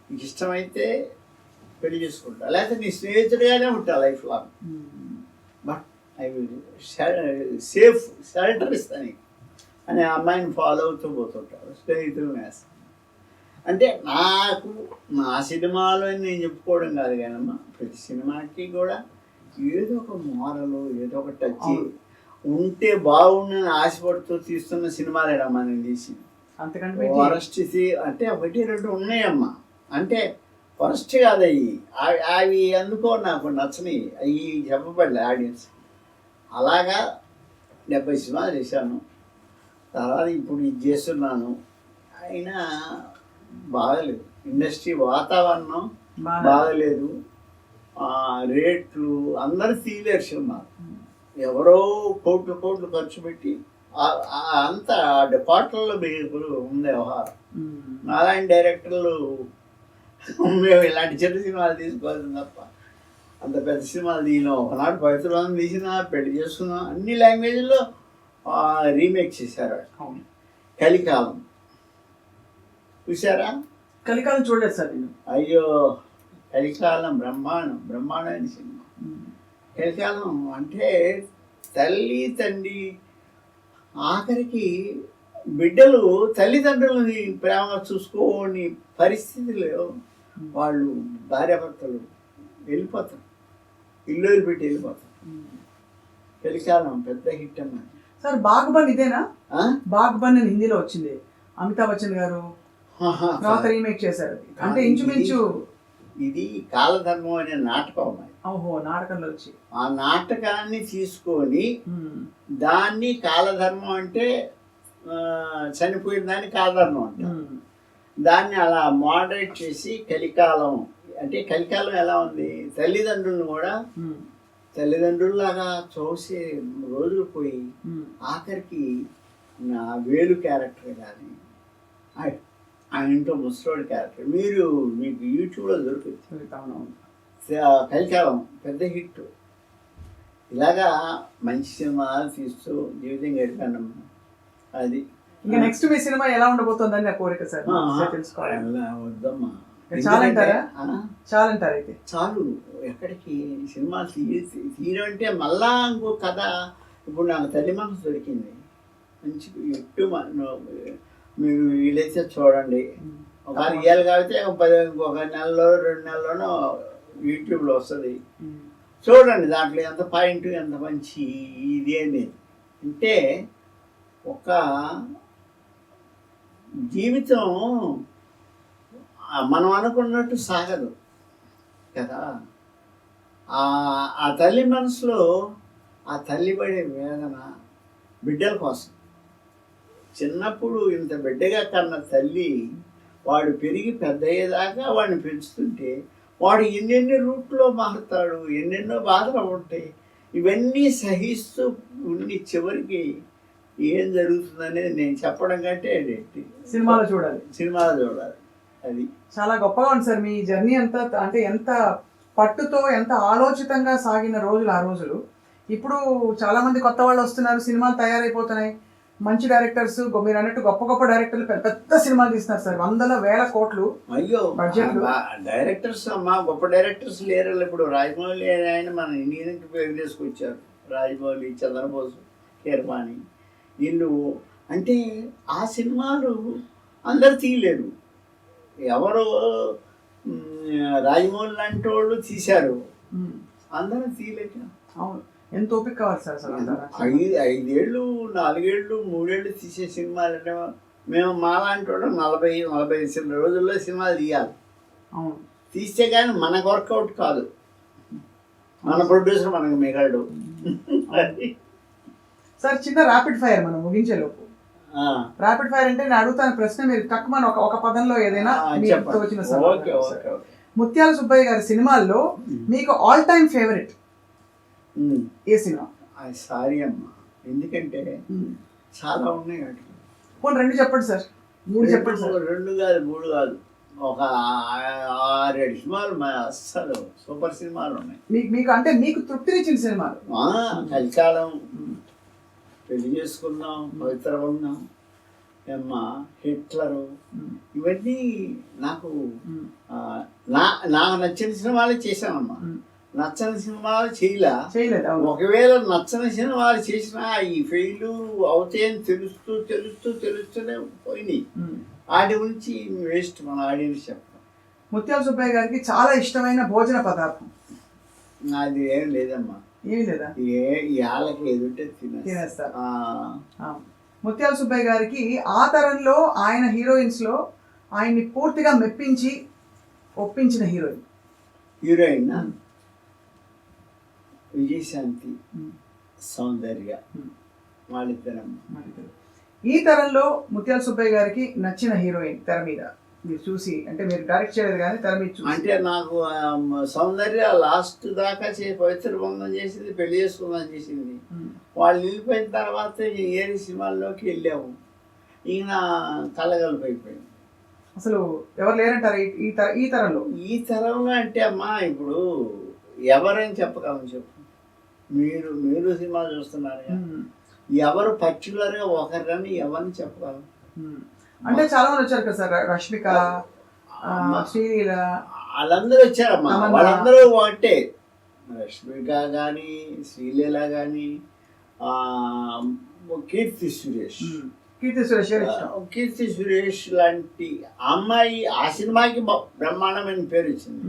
నీకు ఇష్టమైతే పెళ్లి చేసుకుంటా, లేకపోతే నీ స్నేహితుడిగానే ఉంటా life long, but I will safe shelter ఇస్తాను అని ఆ అమ్మాయిని ఫాలో అవుతూ పోతుంటారు. స్నేహితులు వేస్తాను అంటే నాకు నా సినిమాలో నేను చెప్పుకోవడం కాదు కానమ్మా, ప్రతి సినిమాకి కూడా ఏదో ఒక మోరలు ఏదో ఒక టచ్ ఉంటే బాగుండని ఆశపడుతూ తీస్తున్న సినిమాలేనమ్మా నేను తీసింది. అంతకంటే వరస్ట్ అంటే ఒకటి రెండు ఉన్నాయమ్మా, అంటే వరస్ట్ కాదు అవి అందుకో నాకు నచ్చని అవి చెప్పబడలే ఆడియన్స్. అలాగా 70 సినిమాలు చేశాను. తర్వాత ఇప్పుడు ఇది చేస్తున్నాను, అయినా బాగలేదు. ఇండస్ట్రీ వాతావరణం బాగలేదు, రేట్లు అందరు తీయలేరు సినిమా. ఎవరో కోట్లు ఖర్చు పెట్టి అంత డిపార్ట్మెంట్లో ఉంది వ్యవహారం. అలాంటి డైరెక్టర్లు మేము ఇలాంటి చిన్న సినిమాలు తీసుకోవాల్సింది తప్ప అంత పెద్ద సినిమాలు తీయను. ఒకనాడు పవిత్రం తీసినా, పెళ్లి చేసుకున్నా, అన్ని లాంగ్వేజ్లో రీమేక్ చేశారు. కలికాలం చూసారా? కలికాలం చూడలేదు సార్ నేను. అయ్యో, కలికాలం బ్రహ్మాండమైన సినిమా. కలికాలం అంటే తల్లి తండ్రి ఆఖరికి బిడ్డలు తల్లిదండ్రులని ప్రేమగా చూసుకోని పరిస్థితిలో వాళ్ళు భార్యాభర్తలు వెళ్ళిపోతారు, ఇల్లు వదిలిపెట్టి వెళ్ళిపోతారు. కలికాలం పెద్ద హిట్ అన్నమాట. సార్ బాగ్బన్ ఇదేనా? బాగ్బన్ అని హిందీలో వచ్చింది, అమితాబ్ బచ్చన్ గారు తర్వాత రీమేక్ చేశారు. అంటే ఇంచుమించు ఇది కాలధర్మం అనే నాటకం అమ్మాయి. ఓహో, నాటకంలో వచ్చి ఆ నాటకాన్ని తీసుకొని దాన్ని కాలధర్మం అంటే చనిపోయిన దాన్ని కాలధర్మం అంటారు. దాన్ని అలా మోడరేట్ చేసి కలికాలం అంటే కలికాలం ఎలా ఉంది, తల్లిదండ్రులను కూడా తల్లిదండ్రుల్లాగా చూసే రోజులు పోయి ఆఖరికి నా వేలు క్యారెక్టర్ కానీ ఆయన ఇంట్లో ముసలోడి క్యారెక్టర్ మీకు యూట్యూబ్లో దొరుకుతుంది. కలికాలం పెద్ద హిట్. ఇలాగా మంచి సినిమాలు తీస్తూ జీవితం గడిపాను. అది ఇంకా నెక్స్ట్ మీ సినిమా ఎలా ఉండబోతుందని నా కోరిక సార్ తెలుసుకోవాలి. వద్దమ్మా, చాలంటారా? చాలంటారు అయితే చాలు. ఎక్కడికి సినిమాలు తీయడం అంటే మళ్ళా ఇంకో కథ. ఇప్పుడు నాకు తల్లి మనసు దొరికింది, మంచి ఎట్టు మీరు వీలైతే చూడండి. ఒక 6 ఏళ్ళు కాబట్టి ఒక నెలలో 2 నెలలోనో యూట్యూబ్లో వస్తుంది, చూడండి. దాంట్లో ఎంత పాయింట్, ఎంత మంచి ఇది అనేది అంటే ఒక జీవితం మనం అనుకున్నట్టు సాగదు కదా. ఆ తల్లి మనసులో ఆ తల్లి పడే వేదన బిడ్డల కోసం. చిన్నప్పుడు ఇంత బిడ్డగా కన్న తల్లి వాడు పెరిగి పెద్ద అయ్యేదాకా వాడిని పెంచుతుంటే వాడు ఎన్నెన్ని రూట్లో మారుతాడు, ఎన్నెన్నో బాధలు ఉంటాయి. ఇవన్నీ సహిస్తూ ఉండి చివరికి ఏం జరుగుతుందనేది నేను చెప్పడం కంటే సినిమాలో చూడాలి. అది చాలా గొప్పగా ఉంది సార్ మీ జర్నీ అంతా. అంటే ఎంత పట్టుతో ఎంత ఆలోచితంగా సాగిన రోజులు ఆ రోజులు. ఇప్పుడు చాలా మంది కొత్త వాళ్ళు వస్తున్నారు, సినిమాలు తయారైపోతున్నాయి, మంచి డైరెక్టర్స్, మీరు అన్నట్టు గొప్ప డైరెక్టర్లు పెద్ద సినిమాలు తీస్తున్నారు సార్, 100,000 కోట్లు. అయ్యో, డైరెక్టర్స్ అమ్మా, గొప్ప డైరెక్టర్స్ లేరు. ఇప్పుడు రాజమౌళి ఆయన మన ఇండియన్కి పేరు తీసుకొచ్చారు. రాజమౌళి, చంద్రబోసు, కీరవాణి, వీళ్ళు అంటే ఆ సినిమాలు అందరు తీయలేరు. ఎవరో రాజమౌళి లాంటి వాళ్ళు తీశారు, ఉమ్. అందరం తీయలేక అవును, ఎంత ఓపిక కావాలి సార్ అసలు అంటారా? 5 ఏళ్ళు 4 ఏళ్ళు 3 ఏళ్ళు తీసే సినిమాలు అంటే మేము మాలాంటి వాళ్ళు 40-45 రోజుల్లో సినిమాలు తీయాలి. అవును. తీస్తే కానీ మనకు వర్కౌట్ కాదు, మన ప్రొడ్యూసర్ మనకు మిగలడు. సార్ చిన్న ర్యాపిడ్ ఫైర్ మనం ముగించే లోపు. ర్యాపిడ్ ఫైర్ అంటే నేను అడుగుతాను ప్రశ్న, మీరు తక్కువ ఒక పదంలో ఏదైనా మీకు వచ్చిన ఓకే ఓకే ఓకే. ముత్యాల సుబ్బయ్య గారి సినిమాల్లో మీకు ఆల్ టైమ్ ఫేవరెట్ ఏ సినిమా? సారీ అమ్మా, ఎందుకంటే చాలా ఉన్నాయి వాటిలో. పోనీ 2 చెప్పండి సార్, 3 చెప్పండి సార్. 2 కాదు 3 కాదు, ఒక 6-7 సినిమాలు అస్సలు సూపర్ సినిమాలు ఉన్నాయి. మీకు అంటే మీకు తృప్తినిచ్చిన సినిమాలు? కలికాలం, పెళ్లి చేసుకున్నాం, పవిత్ర బంధం, హిట్లరు, ఇవన్నీ నాకు నాకు నచ్చిన సినిమాలు చేశానమ్మా. నచ్చని సినిమాలు చేయలేదు. ఒకవేళ నచ్చని సినిమాలు చేసినా ఈ ఫెయిల్ అవుతాయని తెలుస్తూనే పోయినాయి. వాటి గురించి వేస్ట్ మన ఆడియన్స్ చెప్పడం. ముత్యాల సుబ్బయ్య గారికి చాలా ఇష్టమైన భోజన పదార్థం? అది ఏం లేదమ్మా. ఏమి లేదా? వాళ్ళకి ఎదుటే తినేస్తారు. ముత్యాల సుబ్బయ్య గారికి ఆ తరంలో ఆయన హీరోయిన్స్ లో ఆయన్ని పూర్తిగా మెప్పించి ఒప్పించిన హీరోయిన్? విజయశాంతి, సౌందర్య, వాళ్ళిద్దరమ్మ. ఈ తరంలో ముత్యాల సుబ్బయ్య గారికి నచ్చిన హీరోయిన్ తెర మీద మీరు చూసి, అంటే మీరు డైరెక్ట్ చేయలేదు కానీ తెర మీద చూసి? అంటే నాకు సౌందర్య లాస్ట్ దాకా పవిత్ర బంధం చేసింది, పెళ్లి చేసుకుందాం చేసింది. వాళ్ళు వెళ్ళిపోయిన తర్వాత ఏరి సినిమాల్లోకి వెళ్ళాము. ఈయన కలగలుపు అయిపోయింది. అసలు ఎవరు లేరంటారు ఈ తరంలో? ఈ తరంలో అంటే అమ్మా, ఇప్పుడు ఎవరని చెప్పగలను చెప్పు. మీరు సినిమా చూస్తున్నారు, ఎవరు పర్టికులర్గా ఒకరని ఎవరిని చెప్పగలను? అంటే చాలా మంది వచ్చారు కదా సార్, రష్మిక, శ్రీలీల, వాళ్ళందరూ వచ్చారమ్మా. వాళ్ళందరూ ఒకటే, రష్మిక కానీ, శ్రీలీల కానీ, కీర్తి సురేష్ లాంటి అమ్మాయి ఆ సినిమాకి బ్రహ్మాండమైన పేరు వచ్చింది.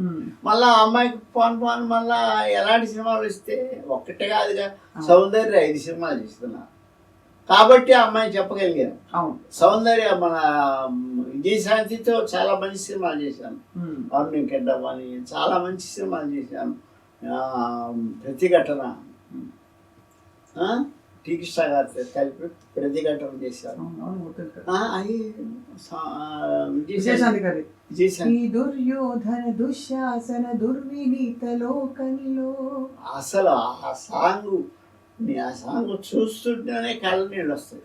మళ్ళా ఆ అమ్మాయికి పోను మళ్ళా ఎలాంటి సినిమాలు ఇస్తే ఒక్కటే కాదుగా, సౌందర్య 5 సినిమాలు చేస్తున్నారు కాబట్టి ఆ అమ్మాయి చెప్పగలిగాను. సౌందర్య మన విజయశాంతితో చాలా మంచి సినిమాలు చేశాను. అరుణ్ కెడ్డమ్ అని చాలా మంచి సినిమాలు చేశాను. ప్రతిఘటన, టీ కృష్ణ గారితో కలిపి ప్రతిఘటన చేశాను. దుర్యోధన దుశ్శాసన దుర్వినీత లోకంలో అసలు ఆ సాంగ్ చూస్తుంటేనే కళ్ళ నీళ్ళు వస్తాయి.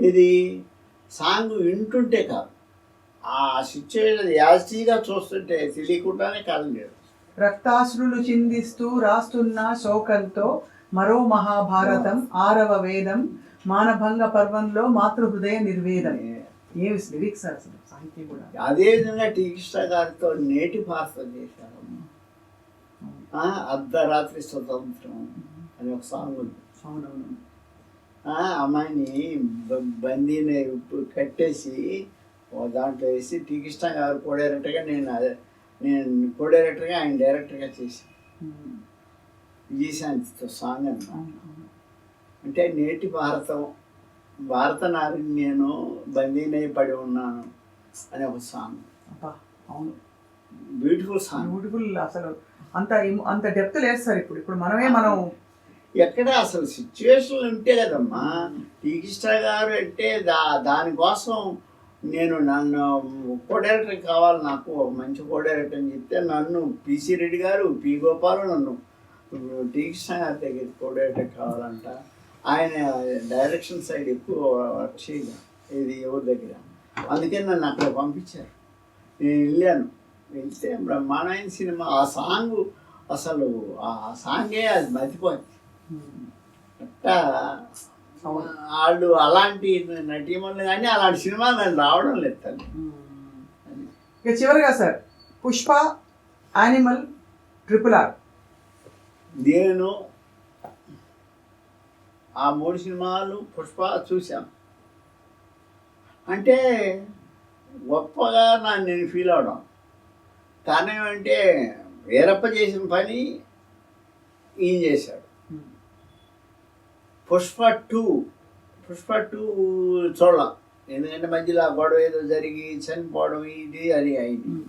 ఇది సాంగ్ వింటుంటే కాదు, ఆ సిచ్యువేషన్ యాజిటీగా చూస్తుంటే తెలియకుండానే కళ్ళ నీళ్ళు. రక్తాశ్రులు చిందిస్తూ రాస్తున్న శోకంతో మరో మహాభారతం, 6వ వేదం, మానభంగ పర్వంలో మాతృహృదయ నిర్వేదం. ఏమి లిరిక్స్ అసలు, సాహిత్యం కూడా. అదేవిధంగా టీ కృష్ణ గారితో నేటి భారతం చేశారు. అర్ధరాత్రి స్వతంత్రం అని ఒక సాంగ్ ఉంది. అమ్మాయిని బందీని కట్టేసి దాంట్లో వేసి టీ కృష్ణ గారు కోడైరెక్టర్గా, నేను కోడైరెక్టర్గా, ఆయన డైరెక్టర్గా చేశాను. విజయశాంతితో సాంగ్ అన్నమాట. అంటే నేటి భారత నారిని నేను బందీనై పడి ఉన్నాను అనే ఒక సాంగ్. అవును, బ్యూటిఫుల్ సాంగ్. బ్యూటిఫుల్. అసలు అంత డెప్త్ లేదు సార్. ఇప్పుడు మనం ఎక్కడ అసలు సిచ్యువేషన్లు ఉంటే కదమ్మా. టీ కృష్ణ గారు అంటే దానికోసం నన్ను కో డైరెక్టర్ కావాలి, నాకు ఒక మంచి కో డైరెక్టర్ అని చెప్తే నన్ను పిసి రెడ్డి గారు, పి గోపాలు నన్ను టీ కృష్ణ గారి దగ్గర కో డైరెక్టర్ కావాలంట. ఆయన డైరెక్షన్ సైడ్ ఎక్కువ వర్క్ చేయగా ఇది ఎవరి దగ్గర, అందుకని నన్ను అక్కడ పంపించారు. నేను వెళ్తే బ్రహ్మాండమైన సినిమా. ఆ సాంగ్ అసలు ఆ సాంగే అది మర్చిపోయింది. అట్టా వాళ్ళు అలాంటి నటీమణులు కానీ అలాంటి సినిమాలు నేను రావడం లేదు తల్లి. ఇక చివరిగా సార్, పుష్ప, యానిమల్, RRR, నేను ఆ 3 సినిమాలు పుష్ప చూశాను. అంటే గొప్పగా నేను ఫీల్ అవడం, కారణం ఏమంటే వీరప్ప చేసిన పని ఈయన చేశాడు. పుష్ప టూ చూడాల, ఎందుకంటే మధ్యలో ఆ గొడవ ఏదో జరిగి చనిపోవడం ఇది అది అయింది.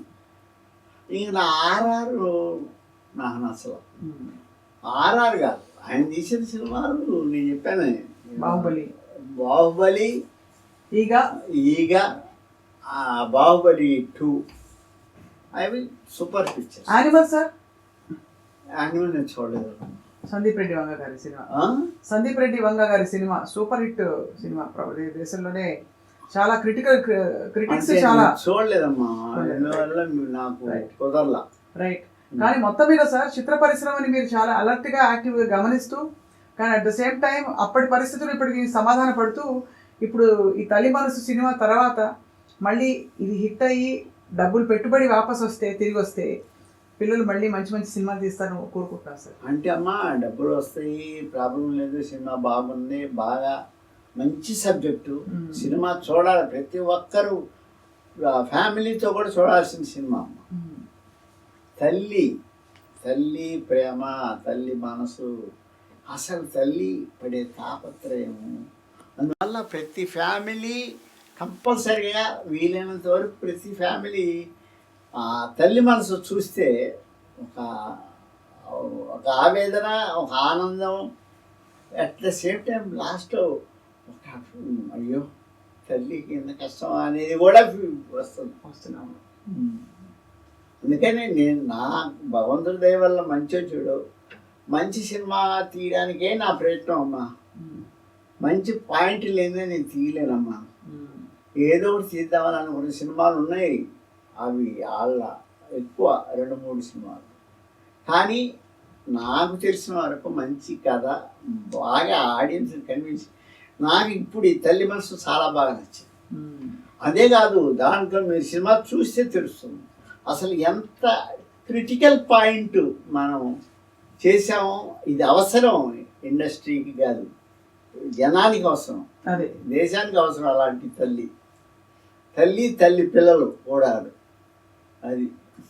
ఇంక నా ఆర్ఆర్ నాకు నచ్చల. ఆర్ఆర్ కాదు, ఆయన తీసిన సినిమాలు నేను చెప్పాను, బాహుబలి ఈగ బాహుబలి 2 అవి super picture. Animal sir, animal నేను చూడలేదు. సందీప్ రెడ్డి వంగ గారి సినిమా సూపర్ హిట్ సినిమా, దేశంలోనే చాలా క్రిటిక్స్ చాలా చూడలేదమ్మా, అందువల్ల నాకు కుదరలా. రైట్. కానీ మొత్తం మీద సార్ చిత్ర పరిశ్రమని మీరు చాలా అలర్ట్ గా యాక్టివ్ గా గమనిస్తూ, కానీ అట్ ద సేమ్ టైం అప్పటి పరిస్థితులు ఇప్పటికి సమాధాన పడుతూ, ఇప్పుడు ఈ తల్లి మనసు సినిమా తర్వాత మళ్ళీ ఇది హిట్ అయ్యి డబ్బులు పెట్టుబడి వాపస్ వస్తే, తిరిగి వస్తే పిల్లలు మళ్ళీ మంచి మంచి సినిమాలు తీస్తారని కోరుకుంటున్నారు సార్. అంటే అమ్మా డబ్బులు వస్తాయి, ప్రాబ్లం లేదు, సినిమా బాగుంది, బాగా మంచి సబ్జెక్టు, సినిమా చూడాలి, ప్రతి ఒక్కరూ ఫ్యామిలీతో కూడా చూడాల్సిన సినిమా అమ్మ. తల్లి ప్రేమ, తల్లి మనసు, అసలు తల్లి పడే తాపత్రయము, అందువల్ల ప్రతి ఫ్యామిలీ కంపల్సరిగా వీలైనంత వరకు ప్రతి ఫ్యామిలీ తల్లి మనసు చూస్తే ఒక ఆవేదన, ఒక ఆనందం, అట్ ద సేమ్ టైం లాస్ట్లో ఒక అయ్యో తల్లికి ఎంత కష్టం అనేది కూడా వస్తున్నాము. అందుకని నేను నా భగవంతుడి దయ వల్ల మంచోడు, మంచి సినిమా తీయడానికే నా ప్రయత్నం అమ్మా. మంచి పాయింట్ లేదే నేను తీయలేనమ్మా. ఏదో ఒకటి తీద్దామని అనుకున్న సినిమాలు ఉన్నాయి, అవి వాళ్ళ ఎక్కువ 2-3 సినిమాలు. కానీ నాకు తెలిసిన వరకు మంచి కథ, బాగా ఆడియన్స్ కన్విన్స్. నాకు ఇప్పుడు ఈ తల్లి మనసు చాలా బాగా నచ్చింది. అదే కాదు, దాంట్లో మీరు సినిమా చూస్తే తెలుస్తుంది అసలు ఎంత క్రిటికల్ పాయింట్ మనం చేసామో. ఇది అవసరం ఇండస్ట్రీకి కాదు, జనానికి అవసరం, అదే దేశానికి అవసరం. అలాంటి తల్లి పిల్లలు కూడా అది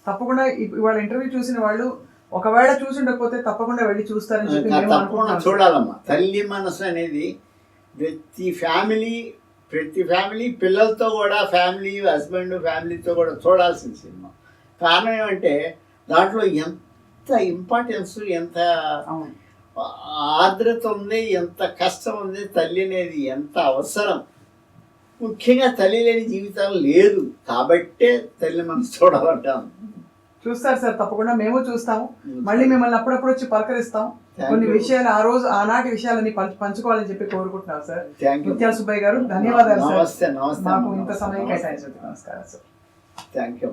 తప్పకుండా. ఇవాళ ఇంటర్వ్యూ చూసిన వాళ్ళు ఒకవేళ చూసి ఉండకపోతే తప్పకుండా వెళ్ళి చూస్తారని చెప్పి తప్పకుండా చూడాలమ్మా. తల్లి మనసు అనేది ప్రతి ఫ్యామిలీ పిల్లలతో కూడా, ఫ్యామిలీ హస్బెండ్ ఫ్యామిలీతో కూడా చూడాల్సిన సినిమా. కారణం ఏమంటే దాంట్లో ఎంత ఇంపార్టెన్స్, ఎంత ఆర్ద్రత ఉంది, ఎంత కష్టం ఉంది, తల్లి అనేది ఎంత అవసరం. ముఖ్యంగా తల్లి లేని జీవితం లేదు కాబట్టే తల్లి మనసు చూడాలంటాం. చూస్తారు సార్, తప్పకుండా మేము చూస్తాము. మళ్ళీ మిమ్మల్ని అప్పుడప్పుడు వచ్చి పలకరిస్తాం. కొన్ని విషయాలు ఆనాటి విషయాలని పంచుకోవాలని చెప్పి కోరుకుంటున్నాం సార్. ముత్యాల సుబ్బయ్య గారు, ధన్యవాదాలు సార్. మాకు ఇంత సమయం కేటాయించినందుకు నమస్కారం సార్. Thank you.